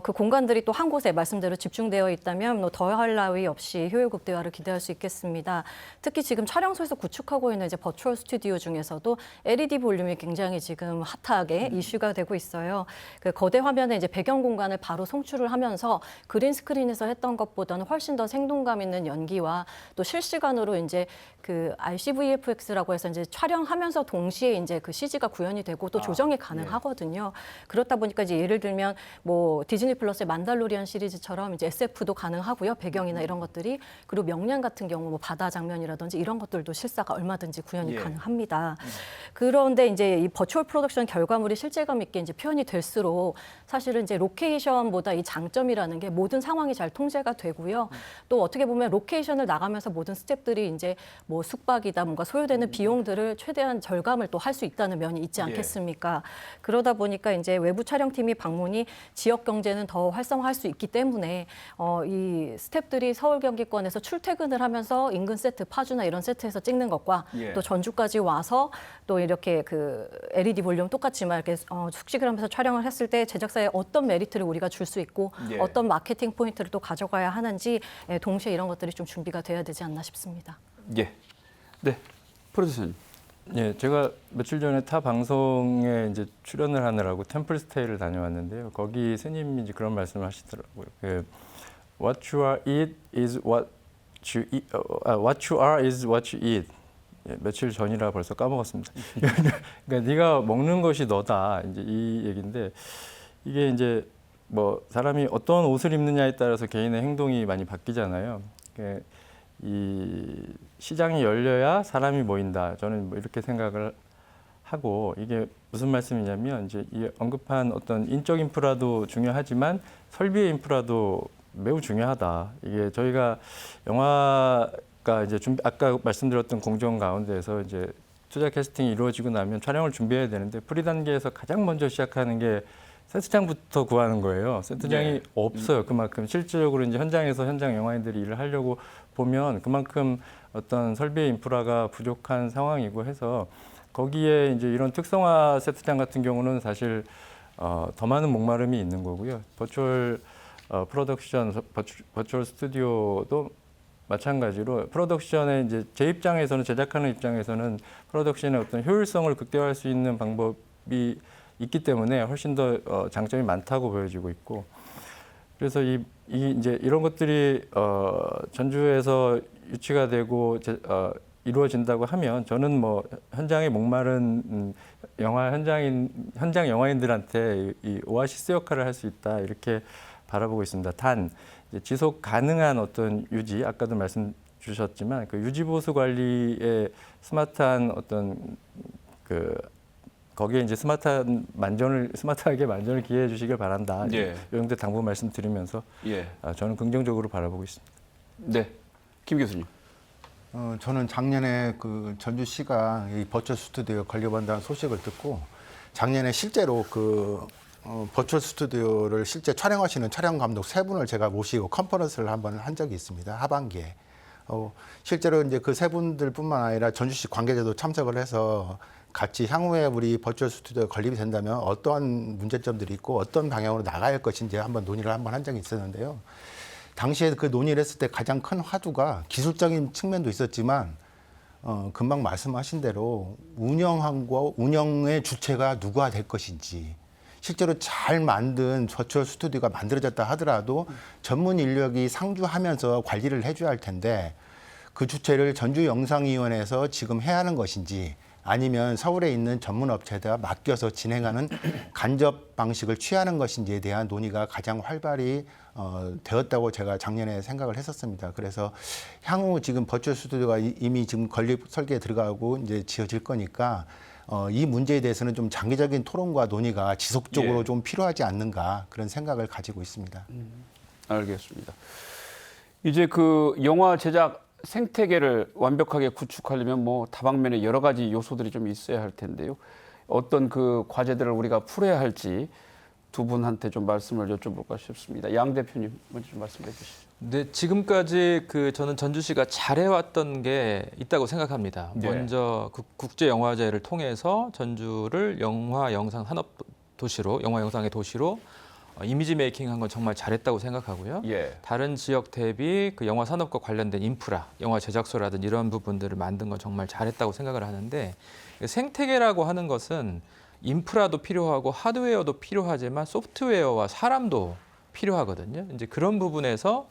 그 공간들이 또 한 곳에 말씀대로 집중되어 있다면 뭐 더할 나위 없이 효율 극대화를 기대할 수 있겠습니다. 특히 지금 촬영소에서 구축하고 있는 이제 버추얼 스튜디오 중에서도 LED 볼륨이 굉장히 지금 핫하게 이슈가 되고 있어요. 그 거대 화면에 이제 배경 공간을 바로 송출을 하면서 그린 스크린에서 했던 것보다는 훨씬 더 생동감 있는 연기와 또 실시간으로 이제 그 RCVFX라고 해서 이제 촬영하면서 동시에 이제 그 CG가 구현이 되고 또 조정이 가능하거든요. 그렇다 보니까 이제 예를 들면 뭐 디즈니 플러스의 만달로리안 시리즈처럼 이제 SF도 가능하고요. 배경이나 이런 것들이 그리고 명량 같은 경우 뭐 바다 장면이라든지 이런 것들도 실사가 얼마든지 구현이 가능합니다. 그런데 이제 이 버추얼 프로덕션 결과물이 실제감 있게 이제 표현이 될수록 사실은 이제 로케이션보다 이 장점이라는 게 모든 상황이 잘 통제가 되고요. 또 어떻게 보면 로케이션을 나가면서 모든 스태프들이 이제 뭐 숙박이다 뭔가 소요되는 비용들을 최대한 절감을 또 할 수 있다는 면이 있지 않겠습니까? 그러다 보니까 이제 외부 촬영팀이 방문이 지역 경제는 더 활성화할 수 있기 때문에 이 스태프들이 서울 경기권에서 출퇴근을 하면서 인근 세트 파주나 이런 세트에서 찍는 것과 또 전주까지 와서 또 이렇게 그 LED 볼륨 똑같지만 이렇게 숙식을 하면서 촬영을 했을 때 제작사에 어떤 메리트를 우리가 줄 수 있고 어떤 마케팅 포인트를 또 가져가야 하는지 동시에 이런 것들이 좀 준비가 돼야 되지 않나 싶습니다. 예. 네. 프로듀서님. 예, 제가 며칠 전에 타 방송에 이제 출연을 하느라고 템플스테이를 다녀왔는데요. 거기 스님이 이제 그런 말씀을 하시더라고요. 그 What you are eat is what you eat. What you are is what you eat. 예, 며칠 전이라 벌써 까먹었습니다. 그러니까 네가 먹는 것이 너다. 이제 이 얘기인데 이게 이제 뭐 사람이 어떤 옷을 입느냐에 따라서 개인의 행동이 많이 바뀌잖아요. 그러니까 이 시장이 열려야 사람이 모인다. 저는 뭐 이렇게 생각을 하고 이게 무슨 말씀이냐면 이제 이 언급한 어떤 인적 인프라도 중요하지만 설비의 인프라도 매우 중요하다. 이게 저희가 영화가 이제 아까 말씀드렸던 공정 가운데에서 이제 투자 캐스팅이 이루어지고 나면 촬영을 준비해야 되는데 프리 단계에서 가장 먼저 시작하는 게 세트장부터 구하는 거예요. 세트장이 없어요. 그만큼 실질적으로 이제 현장에서 현장 영화인들이 일을 하려고 보면 그만큼 어떤 설비의 인프라가 부족한 상황이고 해서 거기에 이제 이런 특성화 세트장 같은 경우는 사실 더 많은 목마름이 있는 거고요. 버추얼 프로덕션, 버추얼 스튜디오도 마찬가지로 프로덕션의 이제 제 입장에서는 제작하는 입장에서는 프로덕션의 어떤 효율성을 극대화할 수 있는 방법이 있기 때문에 훨씬 더 장점이 많다고 보여지고 있고 그래서 이제 이런 것들이 전주에서 유치가 되고 이루어진다고 하면 저는 뭐 현장에 목마른 현장 영화인들한테 이 오아시스 역할을 할 수 있다 이렇게 바라보고 있습니다. 단 이제 지속 가능한 어떤 유지 아까도 말씀 주셨지만 그 유지 보수 관리에 스마트한 어떤 거기에 이제 스마트하게 만전을 기해해 주시길 바란다. 이 정도 당부 말씀드리면서 저는 긍정적으로 바라보고 있습니다. 네, 김 교수님. 저는 작년에 그 전주시가 이 버추얼 스튜디오 건립한다는 소식을 듣고 작년에 실제로 그 버추얼 스튜디오를 실제 촬영하시는 촬영 감독 3분을 제가 모시고 컨퍼런스를 한번 한 적이 있습니다. 하반기에. 실제로 이제 그 3분들뿐만 아니라 전주시 관계자도 참석을 해서 같이 향후에 우리 버추얼 스튜디오 건립이 된다면 어떠한 문제점들이 있고 어떤 방향으로 나가야 할 것인지 한번 논의를 한번 한 적이 있었는데요. 당시에 그 논의를 했을 때 가장 큰 화두가 기술적인 측면도 있었지만 금방 말씀하신 대로 운영의 주체가 누가 될 것인지, 실제로 잘 만든 버추얼 스튜디오가 만들어졌다 하더라도 전문 인력이 상주하면서 관리를 해줘야 할 텐데 그 주체를 전주영상위원회에서 지금 해야 하는 것인지, 아니면 서울에 있는 전문 업체에다 맡겨서 진행하는 간접 방식을 취하는 것인지에 대한 논의가 가장 활발히 되었다고 제가 작년에 생각을 했었습니다. 그래서 향후 지금 버추얼 스튜디오가 이미 지금 건립 설계에 들어가고 이제 지어질 거니까 이 문제에 대해서는 좀 장기적인 토론과 논의가 지속적으로 예. 좀 필요하지 않는가, 그런 생각을 가지고 있습니다. 알겠습니다. 이제 그 영화 제작 생태계를 완벽하게 구축하려면 뭐 다방면에 여러 가지 요소들이 좀 있어야 할 텐데요. 어떤 그 과제들을 우리가 풀어야 할지 두 분한테 좀 말씀을 여쭤볼까 싶습니다. 양 대표님 먼저 좀 말씀해 주시죠. 네, 지금까지 저는 전주시가 잘해왔던 게 있다고 생각합니다. 네. 먼저 국제영화제를 통해서 전주를 영화 영상 산업 도시로, 영화 영상의 도시로 이미지 메이킹한 건 정말 잘했다고 생각하고요. 예. 다른 지역 대비 그 영화 산업과 관련된 인프라, 영화 제작소라든 이런 부분들을 만든 건 정말 잘했다고 생각을 하는데, 생태계라고 하는 것은 인프라도 필요하고 하드웨어도 필요하지만 소프트웨어와 사람도 필요하거든요. 이제 그런 부분에서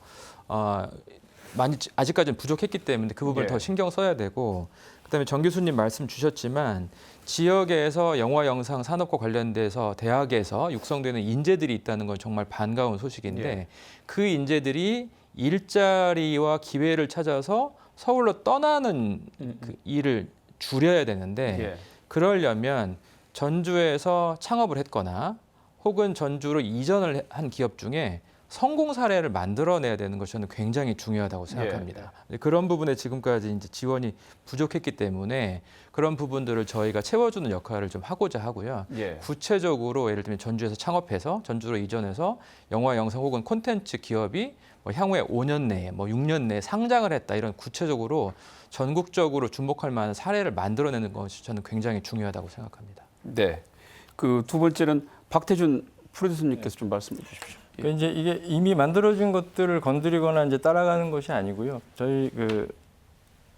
많이 아직까지는 부족했기 때문에 그 부분을 예. 더 신경 써야 되고, 그다음에 정 교수님 말씀 주셨지만 지역에서 영화 영상 산업과 관련돼서 대학에서 육성되는 인재들이 있다는 건 정말 반가운 소식인데 예. 그 인재들이 일자리와 기회를 찾아서 서울로 떠나는 그 일을 줄여야 되는데 예. 그러려면 전주에서 창업을 했거나 혹은 전주로 이전을 한 기업 중에 성공 사례를 만들어내야 되는 것이 저는 굉장히 중요하다고 생각합니다. 그런 부분에 지금까지 이제 지원이 부족했기 때문에 그런 부분들을 저희가 채워주는 역할을 좀 하고자 하고요. 예. 구체적으로 예를 들면 전주에서 창업해서 전주로 이전해서 영화, 영상 혹은 콘텐츠 기업이 뭐 향후에 5년 내에, 뭐 6년 내에 상장을 했다, 이런 구체적으로 전국적으로 주목할 만한 사례를 만들어내는 것이 저는 굉장히 중요하다고 생각합니다. 네. 그 두 번째는 박태준 프로듀서님께서 좀 말씀해 주십시오. 예. 그러니까 이제 이게 이미 만들어진 것들을 건드리거나 이제 따라가는 것이 아니고요. 저희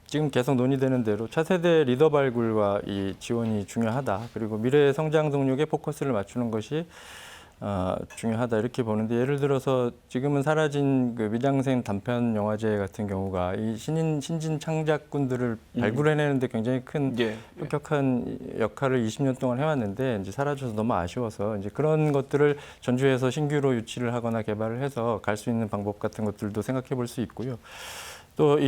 지금 계속 논의되는 대로 차세대 리더 발굴과 이 지원이 중요하다. 그리고 미래 성장 동력에 포커스를 맞추는 것이 중요하다, 이렇게 보는데, 예를 들어서 지금은 사라진 그 미장센 단편 영화제 같은 경우가 이 신진 창작군들을 발굴해내는데 굉장히 큰 예. 혁혁한 역할을 20년 동안 해왔는데 이제 사라져서 너무 아쉬워서 이제 그런 것들을 전주에서 신규로 유치를 하거나 개발을 해서 갈 수 있는 방법 같은 것들도 생각해 볼 수 있고요. 또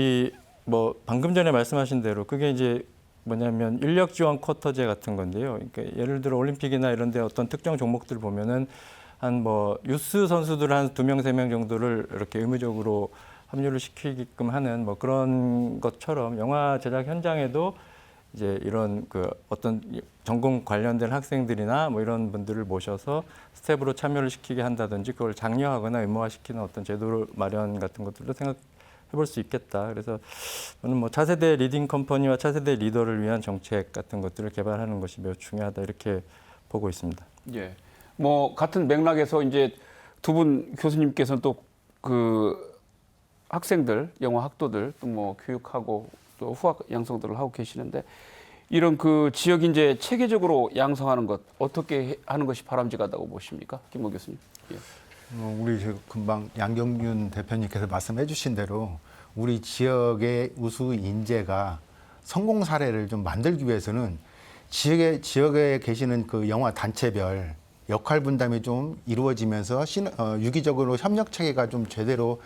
뭐 방금 전에 말씀하신 대로 그게 이제 뭐냐면 인력 지원 쿼터제 같은 건데요. 그러니까 예를 들어 올림픽이나 이런 데 어떤 특정 종목들 보면은 한 뭐 유스 선수들 한 2명, 3명 정도를 이렇게 의무적으로 합류를 시키게끔 하는 뭐 그런 것처럼 영화 제작 현장에도 이제 이런 그 어떤 전공 관련된 학생들이나 뭐 이런 분들을 모셔서 스텝으로 참여를 시키게 한다든지 그걸 장려하거나 의무화시키는 어떤 제도 마련 같은 것들도 생각해볼 수 있겠다. 그래서 저는 뭐 차세대 리딩 컴퍼니와 차세대 리더를 위한 정책 같은 것들을 개발하는 것이 매우 중요하다, 이렇게 보고 있습니다. 예. 뭐 같은 맥락에서 이제 두 분 교수님께서는 또 그 학생들, 영화 학도들 또 뭐 교육하고 또 후학 양성들을 하고 계시는데, 이런 그 지역 인재 체계적으로 양성하는 것 어떻게 하는 것이 바람직하다고 보십니까, 김모 교수님? 예. 우리 금방 양경균 대표님께서 말씀해 주신 대로 우리 지역의 우수 인재가 성공 사례를 좀 만들기 위해서는 지역에 계시는 그 영화 단체별 역할 분담이 좀 이루어지면서 유기적으로 협력 체계가 좀 제대로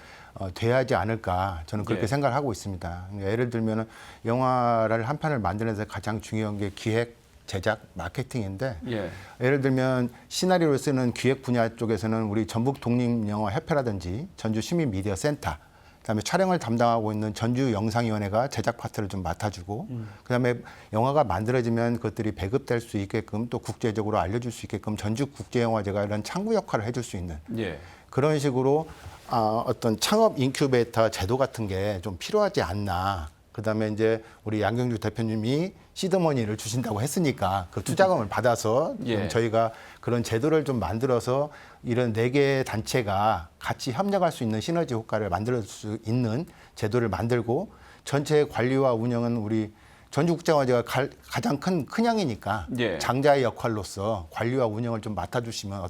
돼야 하지 않을까, 저는 그렇게 예. 생각을 하고 있습니다. 예를 들면 영화를 한 편을 만드는 데 가장 중요한 게 기획, 제작, 마케팅인데, 예. 예를 들면 시나리오를 쓰는 기획 분야 쪽에서는 우리 전북 독립영화협회라든지 전주 시민미디어센터, 그다음에 촬영을 담당하고 있는 전주영상위원회가 제작 파트를 좀 맡아주고, 그다음에 영화가 만들어지면 그것들이 배급될 수 있게끔 또 국제적으로 알려줄 수 있게끔 전주국제영화제가 이런 창구 역할을 해줄 수 있는 예. 그런 식으로 어떤 창업 인큐베이터 제도 같은 게 좀 필요하지 않나, 그다음에 이제 우리 양경주 대표님이 시드머니를 주신다고 했으니까 그 투자금을 받아서 좀 예. 저희가 그런 제도를 좀 만들어서 이런 4개 단체가 같이 협력할 수 있는 시너지 효과를 만들 수 있는 제도를 만들고 전체 관리와 운영은 우리 전주국제영화제가 가장 큰 큰형이니까 예. 장자의 역할로서 관리와 운영을 좀 맡아주시면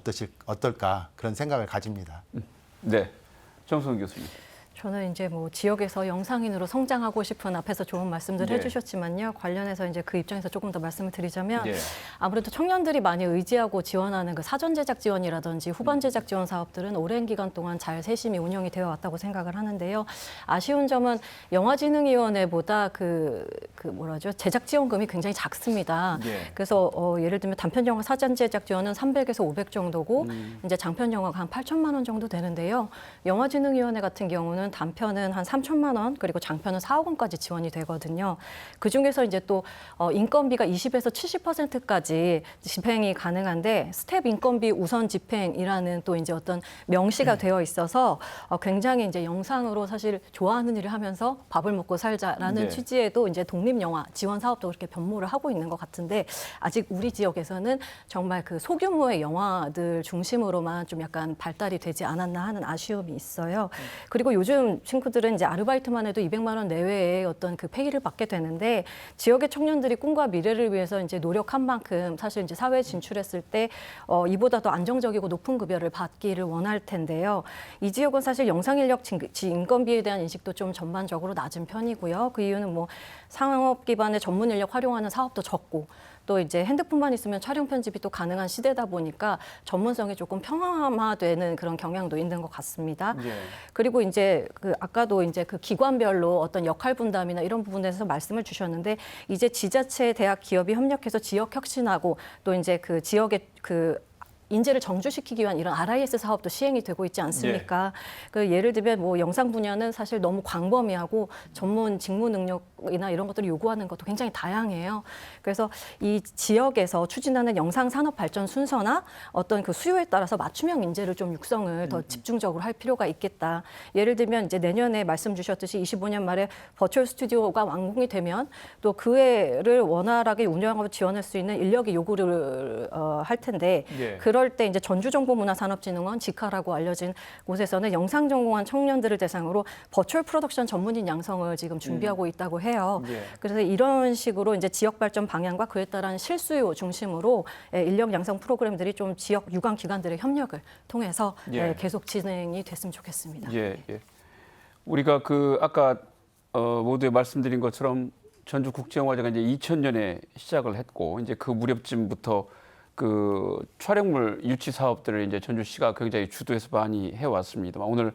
어떨까 그런 생각을 가집니다. 네, 정성 교수님. 저는 이제 뭐 지역에서 영상인으로 성장하고 싶은 앞에서 좋은 말씀들 네. 해주셨지만요. 관련해서 이제 그 입장에서 조금 더 말씀을 드리자면 예. 아무래도 청년들이 많이 의지하고 지원하는 그 사전 제작 지원이라든지 후반 제작 지원 사업들은 오랜 기간 동안 잘 세심히 운영이 되어 왔다고 생각을 하는데요. 아쉬운 점은 영화진흥위원회보다 그 뭐라죠? 제작 지원금이 굉장히 작습니다. 예. 그래서 예를 들면 단편 영화 사전 제작 지원은 300에서 500 정도고 이제 장편 영화가 한 8천만 원 정도 되는데요. 영화진흥위원회 같은 경우는 단편은 한 3천만 원 그리고 장편은 4억 원까지 지원이 되거든요. 그 중에서 이제 또 인건비가 20에서 70%까지 집행이 가능한데 스텝 인건비 우선 집행이라는 또 이제 어떤 명시가 되어 있어서 굉장히 이제 영상으로 사실 좋아하는 일을 하면서 밥을 먹고 살자라는 네. 취지에도 이제 독립영화 지원 사업도 그렇게 변모를 하고 있는 것 같은데 아직 우리 지역에서는 정말 그 소규모의 영화들 중심으로만 좀 약간 발달이 되지 않았나 하는 아쉬움이 있어요. 그리고 요즘 친구들은 이제 아르바이트만 해도 200만 원 내외의 어떤 그 페이를 받게 되는데 지역의 청년들이 꿈과 미래를 위해서 이제 노력한 만큼 사실 이제 사회에 진출했을 때 이보다 더 안정적이고 높은 급여를 받기를 원할 텐데요. 이 지역은 사실 영상 인력 인건비에 대한 인식도 좀 전반적으로 낮은 편이고요. 그 이유는 뭐 상업 기반의 전문 인력 활용하는 사업도 적고 또 이제 핸드폰만 있으면 촬영 편집이 또 가능한 시대다 보니까 전문성이 조금 평화화되는 그런 경향도 있는 것 같습니다. 예. 그리고 이제 그 아까도 이제 그 기관별로 어떤 역할 분담이나 이런 부분에서 말씀을 주셨는데 이제 지자체, 대학, 기업이 협력해서 지역 혁신하고 또 이제 그 지역의 그 인재를 정주시키기 위한 이런 RIS 사업도 시행이 되고 있지 않습니까? 그 예를 들면 뭐 영상 분야는 사실 너무 광범위하고 전문 직무 능력이나 이런 것들을 요구하는 것도 굉장히 다양해요. 그래서 이 지역에서 추진하는 영상 산업 발전 순서나 어떤 그 수요에 따라서 맞춤형 인재를 좀 육성을 더 집중적으로 할 필요가 있겠다. 예를 들면 이제 내년에 말씀 주셨듯이 25년 말에 버추얼 스튜디오가 완공이 되면 또 그 해를 원활하게 운영하고 지원할 수 있는 인력의 요구를 할 텐데 예. 그럴 때 이제 전주정보문화산업진흥원 직하라고 알려진 곳에서는 영상 전공한 청년들을 대상으로 버추얼 프로덕션 전문인 양성을 지금 준비하고 있다고 해요. 예. 그래서 이런 식으로 이제 지역 발전 방향과 그에 따른 실수요 중심으로 인력 양성 프로그램들이 좀 지역 유관 기관들의 협력을 통해서 예. 계속 진행이 됐으면 좋겠습니다. 예, 예. 우리가 그 아까 모두에 말씀드린 것처럼 전주국제영화제가 이제 2000년에 시작을 했고 이제 그 무렵쯤부터 그 촬영물 유치 사업들을 이제 전주시가 굉장히 주도해서 많이 해왔습니다만 오늘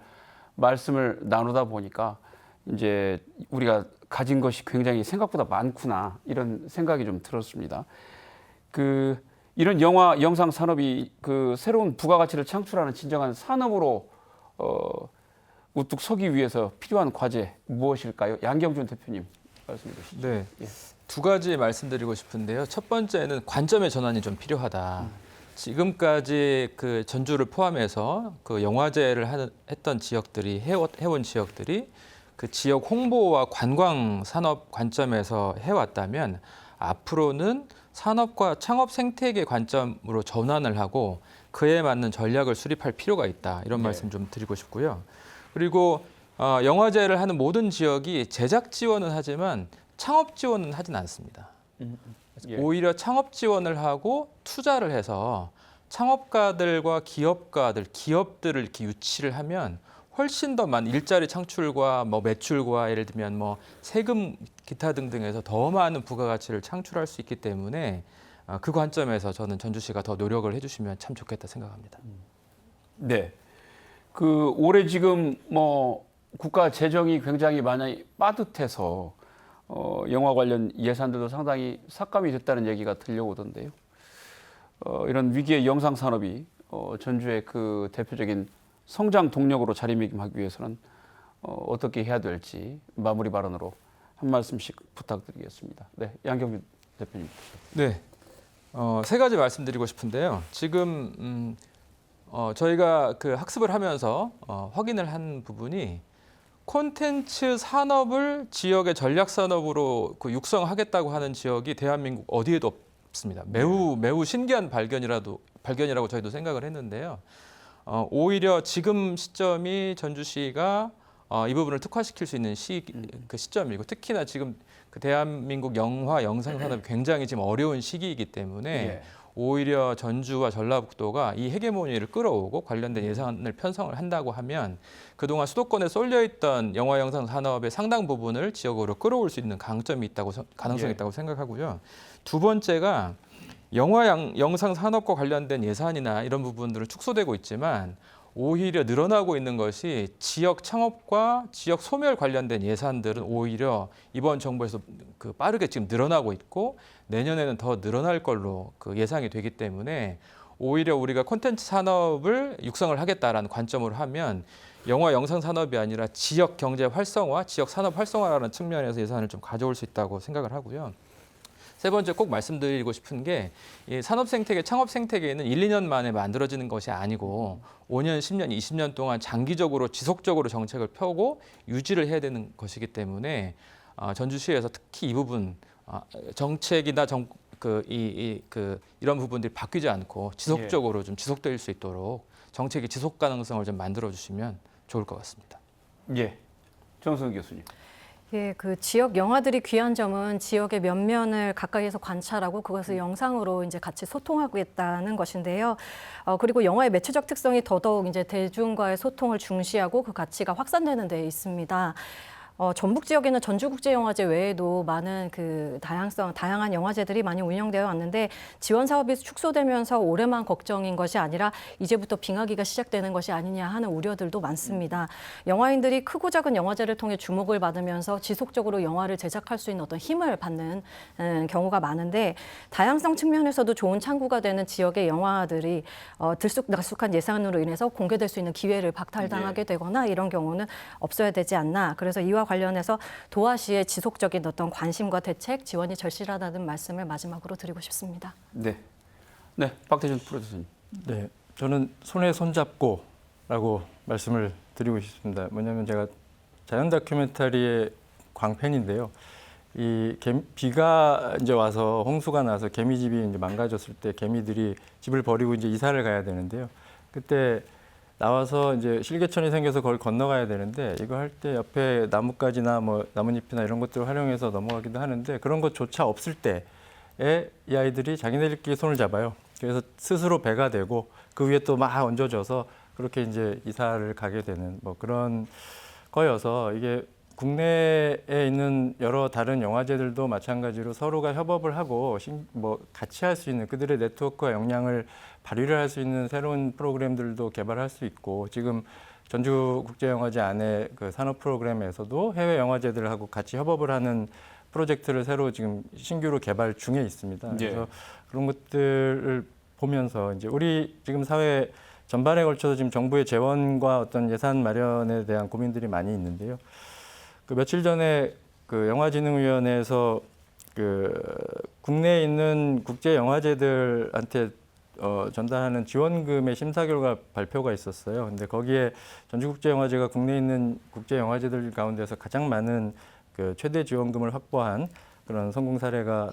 말씀을 나누다 보니까 이제 우리가 가진 것이 굉장히 생각보다 많구나 이런 생각이 좀 들었습니다. 그 이런 영상 산업이 그 새로운 부가가치를 창출하는 진정한 산업으로 우뚝 서기 위해서 필요한 과제 무엇일까요? 양경준 대표님 말씀해 주시죠. 네. 예. 두 가지 말씀드리고 싶은데요. 첫 번째는 관점의 전환이 좀 필요하다. 지금까지 그 전주를 포함해서 그 영화제를 했던 지역들이 해온 지역들이 그 지역 홍보와 관광 산업 관점에서 해왔다면 앞으로는 산업과 창업 생태계 관점으로 전환을 하고 그에 맞는 전략을 수립할 필요가 있다. 이런 네. 말씀 좀 드리고 싶고요. 그리고 영화제를 하는 모든 지역이 제작 지원은 하지만 창업 지원은 하진 않습니다. 예. 오히려 창업 지원을 하고 투자를 해서 창업가들과 기업들을 이렇게 유치를 하면 훨씬 더 많은 일자리 창출과 뭐 매출과 예를 들면 뭐 세금 기타 등등에서 더 많은 부가가치를 창출할 수 있기 때문에 그 관점에서 저는 전주시가 더 노력을 해주시면 참 좋겠다 생각합니다. 네. 그 올해 지금 뭐 국가 재정이 굉장히 많이 빠듯해서 영화 관련 예산들도 상당히 삭감이 됐다는 얘기가 들려오던데요. 이런 위기의 영상 산업이 전주의 그 대표적인 성장 동력으로 자리매김하기 위해서는 어떻게 해야 될지 마무리 발언으로 한 말씀씩 부탁드리겠습니다. 네, 양경준 대표님. 네, 세 가지 말씀드리고 싶은데요. 지금 저희가 그 학습을 하면서 확인을 한 부분이 콘텐츠 산업을 지역의 전략 산업으로 그 육성하겠다고 하는 지역이 대한민국 어디에도 없습니다. 매우 신기한 발견이라고 저희도 생각을 했는데요. 오히려 지금 시점이 전주시가 이 부분을 특화시킬 수 있는 그 시점이고, 특히나 지금 그 대한민국 영화 영상 산업이 굉장히 지금 어려운 시기이기 때문에 예. 오히려 전주와 전라북도가 이 헤게모니를 끌어오고 관련된 예산을 편성을 한다고 하면 그동안 수도권에 쏠려있던 영화 영상 산업의 상당 부분을 지역으로 끌어올 수 있는 가능성이 예. 있다고 생각하고요. 두 번째가 영화 영상 산업과 관련된 예산이나 이런 부분들은 축소되고 있지만 오히려 늘어나고 있는 것이 지역 창업과 지역 소멸 관련된 예산들은 오히려 이번 정부에서 그 빠르게 지금 늘어나고 있고 내년에는 더 늘어날 걸로 그 예상이 되기 때문에 오히려 우리가 콘텐츠 산업을 육성을 하겠다라는 관점으로 하면 영화 영상 산업이 아니라 지역 경제 활성화, 지역 산업 활성화라는 측면에서 예산을 좀 가져올 수 있다고 생각을 하고요. 세 번째 꼭 말씀드리고 싶은 게 이 산업 생태계, 창업 생태계는 1, 2년 만에 만들어지는 것이 아니고 5년, 10년, 20년 동안 장기적으로 지속적으로 정책을 펴고 유지를 해야 되는 것이기 때문에 전주시에서 특히 이 부분 정책이나 이런 부분들이 바뀌지 않고 지속적으로 좀 지속될 수 있도록 정책의 지속 가능성을 좀 만들어 주시면 좋을 것 같습니다. 예. 정성 교수님. 예, 그 지역 영화들이 귀한 점은 지역의 면면을 가까이에서 관찰하고 그것을 영상으로 이제 같이 소통하겠다는 것인데요. 그리고 영화의 매체적 특성이 더더욱 이제 대중과의 소통을 중시하고 그 가치가 확산되는 데 있습니다. 전북 지역에는 전주국제영화제 외에도 많은 그 다양한 영화제들이 많이 운영되어 왔는데 지원 사업이 축소되면서 올해만 걱정인 것이 아니라 이제부터 빙하기가 시작되는 것이 아니냐 하는 우려들도 많습니다. 영화인들이 크고 작은 영화제를 통해 주목을 받으면서 지속적으로 영화를 제작할 수 있는 어떤 힘을 받는 경우가 많은데 다양성 측면에서도 좋은 창구가 되는 지역의 영화들이 들쑥날쑥한 예산으로 인해서 공개될 수 있는 기회를 박탈당하게 되거나 이런 경우는 없어야 되지 않나. 그래서 이와 관련해서 도화시의 지속적인 어떤 관심과 대책, 지원이 절실하다는 말씀을 마지막으로 드리고 싶습니다. 네. 네, 박태준 프로듀서님. 네, 저는 손에 손잡고라고 말씀을 드리고 싶습니다. 뭐냐면 제가 자연 다큐멘터리의 광팬인데요. 비가 이제 와서 홍수가 나서 개미집이 이제 망가졌을 때 개미들이 집을 버리고 이제 이사를 가야 되는데요. 그때 나와서 이제 실개천이 생겨서 그걸 건너가야 되는데 이거 할 때 옆에 나뭇가지나 뭐 나뭇잎이나 이런 것들을 활용해서 넘어가기도 하는데 그런 것조차 없을 때에 이 아이들이 자기네들끼리 손을 잡아요. 그래서 스스로 배가 되고 그 위에 또 막 얹어져서 그렇게 이제 이사를 가게 되는 뭐 그런 거여서 이게 국내에 있는 여러 다른 영화제들도 마찬가지로 서로가 협업을 하고 뭐 같이 할 수 있는 그들의 네트워크와 역량을 발휘를 할 수 있는 새로운 프로그램들도 개발할 수 있고 지금 전주국제영화제 안에 그 산업 프로그램에서도 해외 영화제들하고 같이 협업을 하는 프로젝트를 새로 지금 신규로 개발 중에 있습니다. 그래서 그런 것들을 보면서 이제 우리 지금 사회 전반에 걸쳐서 지금 정부의 재원과 어떤 예산 마련에 대한 고민들이 많이 있는데요. 그 며칠 전에 그 영화진흥위원회에서 그 국내에 있는 국제 영화제들한테 전달하는 지원금의 심사 결과 발표가 있었어요. 근데 거기에 전주국제영화제가 국내에 있는 국제 영화제들 가운데서 가장 많은 그 최대 지원금을 확보한 그런 성공 사례가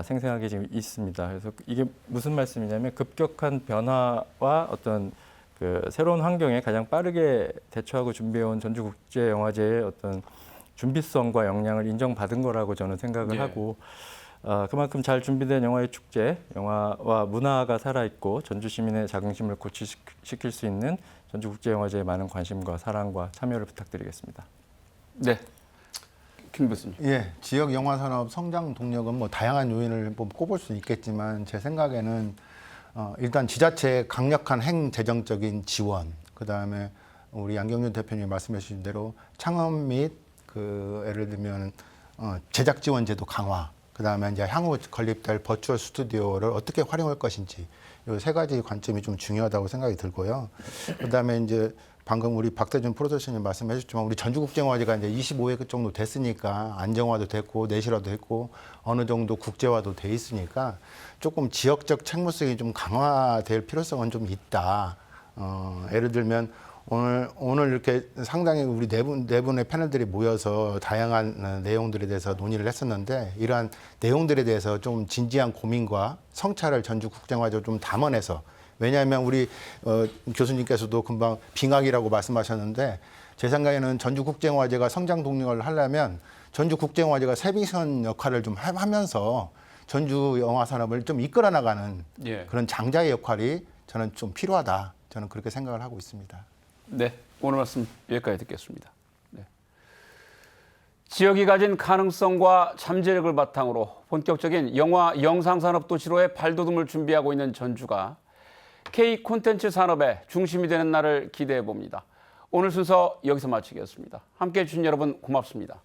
생생하게 지금 있습니다. 그래서 이게 무슨 말씀이냐면 급격한 변화와 어떤 그 새로운 환경에 가장 빠르게 대처하고 준비해온 전주국제영화제의 어떤 준비성과 역량을 인정받은 거라고 저는 생각을 하고 그만큼 잘 준비된 영화의 축제, 영화와 문화가 살아있고 전주 시민의 자긍심을 고취시킬 수 있는 전주국제영화제에 많은 관심과 사랑과 참여를 부탁드리겠습니다. 네, 김 교수님. 예, 지역 영화 산업 성장 동력은 뭐 다양한 요인을 뭐 꼽을 수 있겠지만 제 생각에는 일단 지자체의 강력한 행재정적인 지원, 그다음에 우리 양경준 대표님이 말씀해 주신 대로 창업 및 그 예를 들면 제작 지원 제도 강화, 그다음에 이제 향후 건립될 버추얼 스튜디오를 어떻게 활용할 것인지 이 세 가지 관점이 좀 중요하다고 생각이 들고요. 그다음에 이제 방금 우리 박태준 프로듀서님 말씀해 주셨지만 우리 전주국제영화제가 이제 25회 정도 됐으니까 안정화도 됐고 내실화도 됐고 어느 정도 국제화도 돼 있으니까 조금 지역적 책무성이 좀 강화될 필요성은 좀 있다. 예를 들면 오늘 이렇게 상당히 우리 네 분의 패널들이 모여서 다양한 내용들에 대해서 논의를 했었는데 이러한 내용들에 대해서 좀 진지한 고민과 성찰을 전주국제영화제로 좀 담아내서 왜냐하면 우리 교수님께서도 금방 빙하기라고 말씀하셨는데 제 생각에는 전주국제영화제가 성장 동력을 하려면 전주국제영화제가 세미선 역할을 좀 하면서 전주 영화 산업을 좀 이끌어 나가는 예. 그런 장자의 역할이 저는 좀 필요하다. 저는 그렇게 생각을 하고 있습니다. 네, 오늘 말씀 여기까지 듣겠습니다. 네. 지역이 가진 가능성과 잠재력을 바탕으로 본격적인 영화 영상산업 도시로의 발돋움을 준비하고 있는 전주가 K 콘텐츠 산업의 중심이 되는 날을 기대해 봅니다. 오늘 순서 여기서 마치겠습니다. 함께해 주신 여러분 고맙습니다.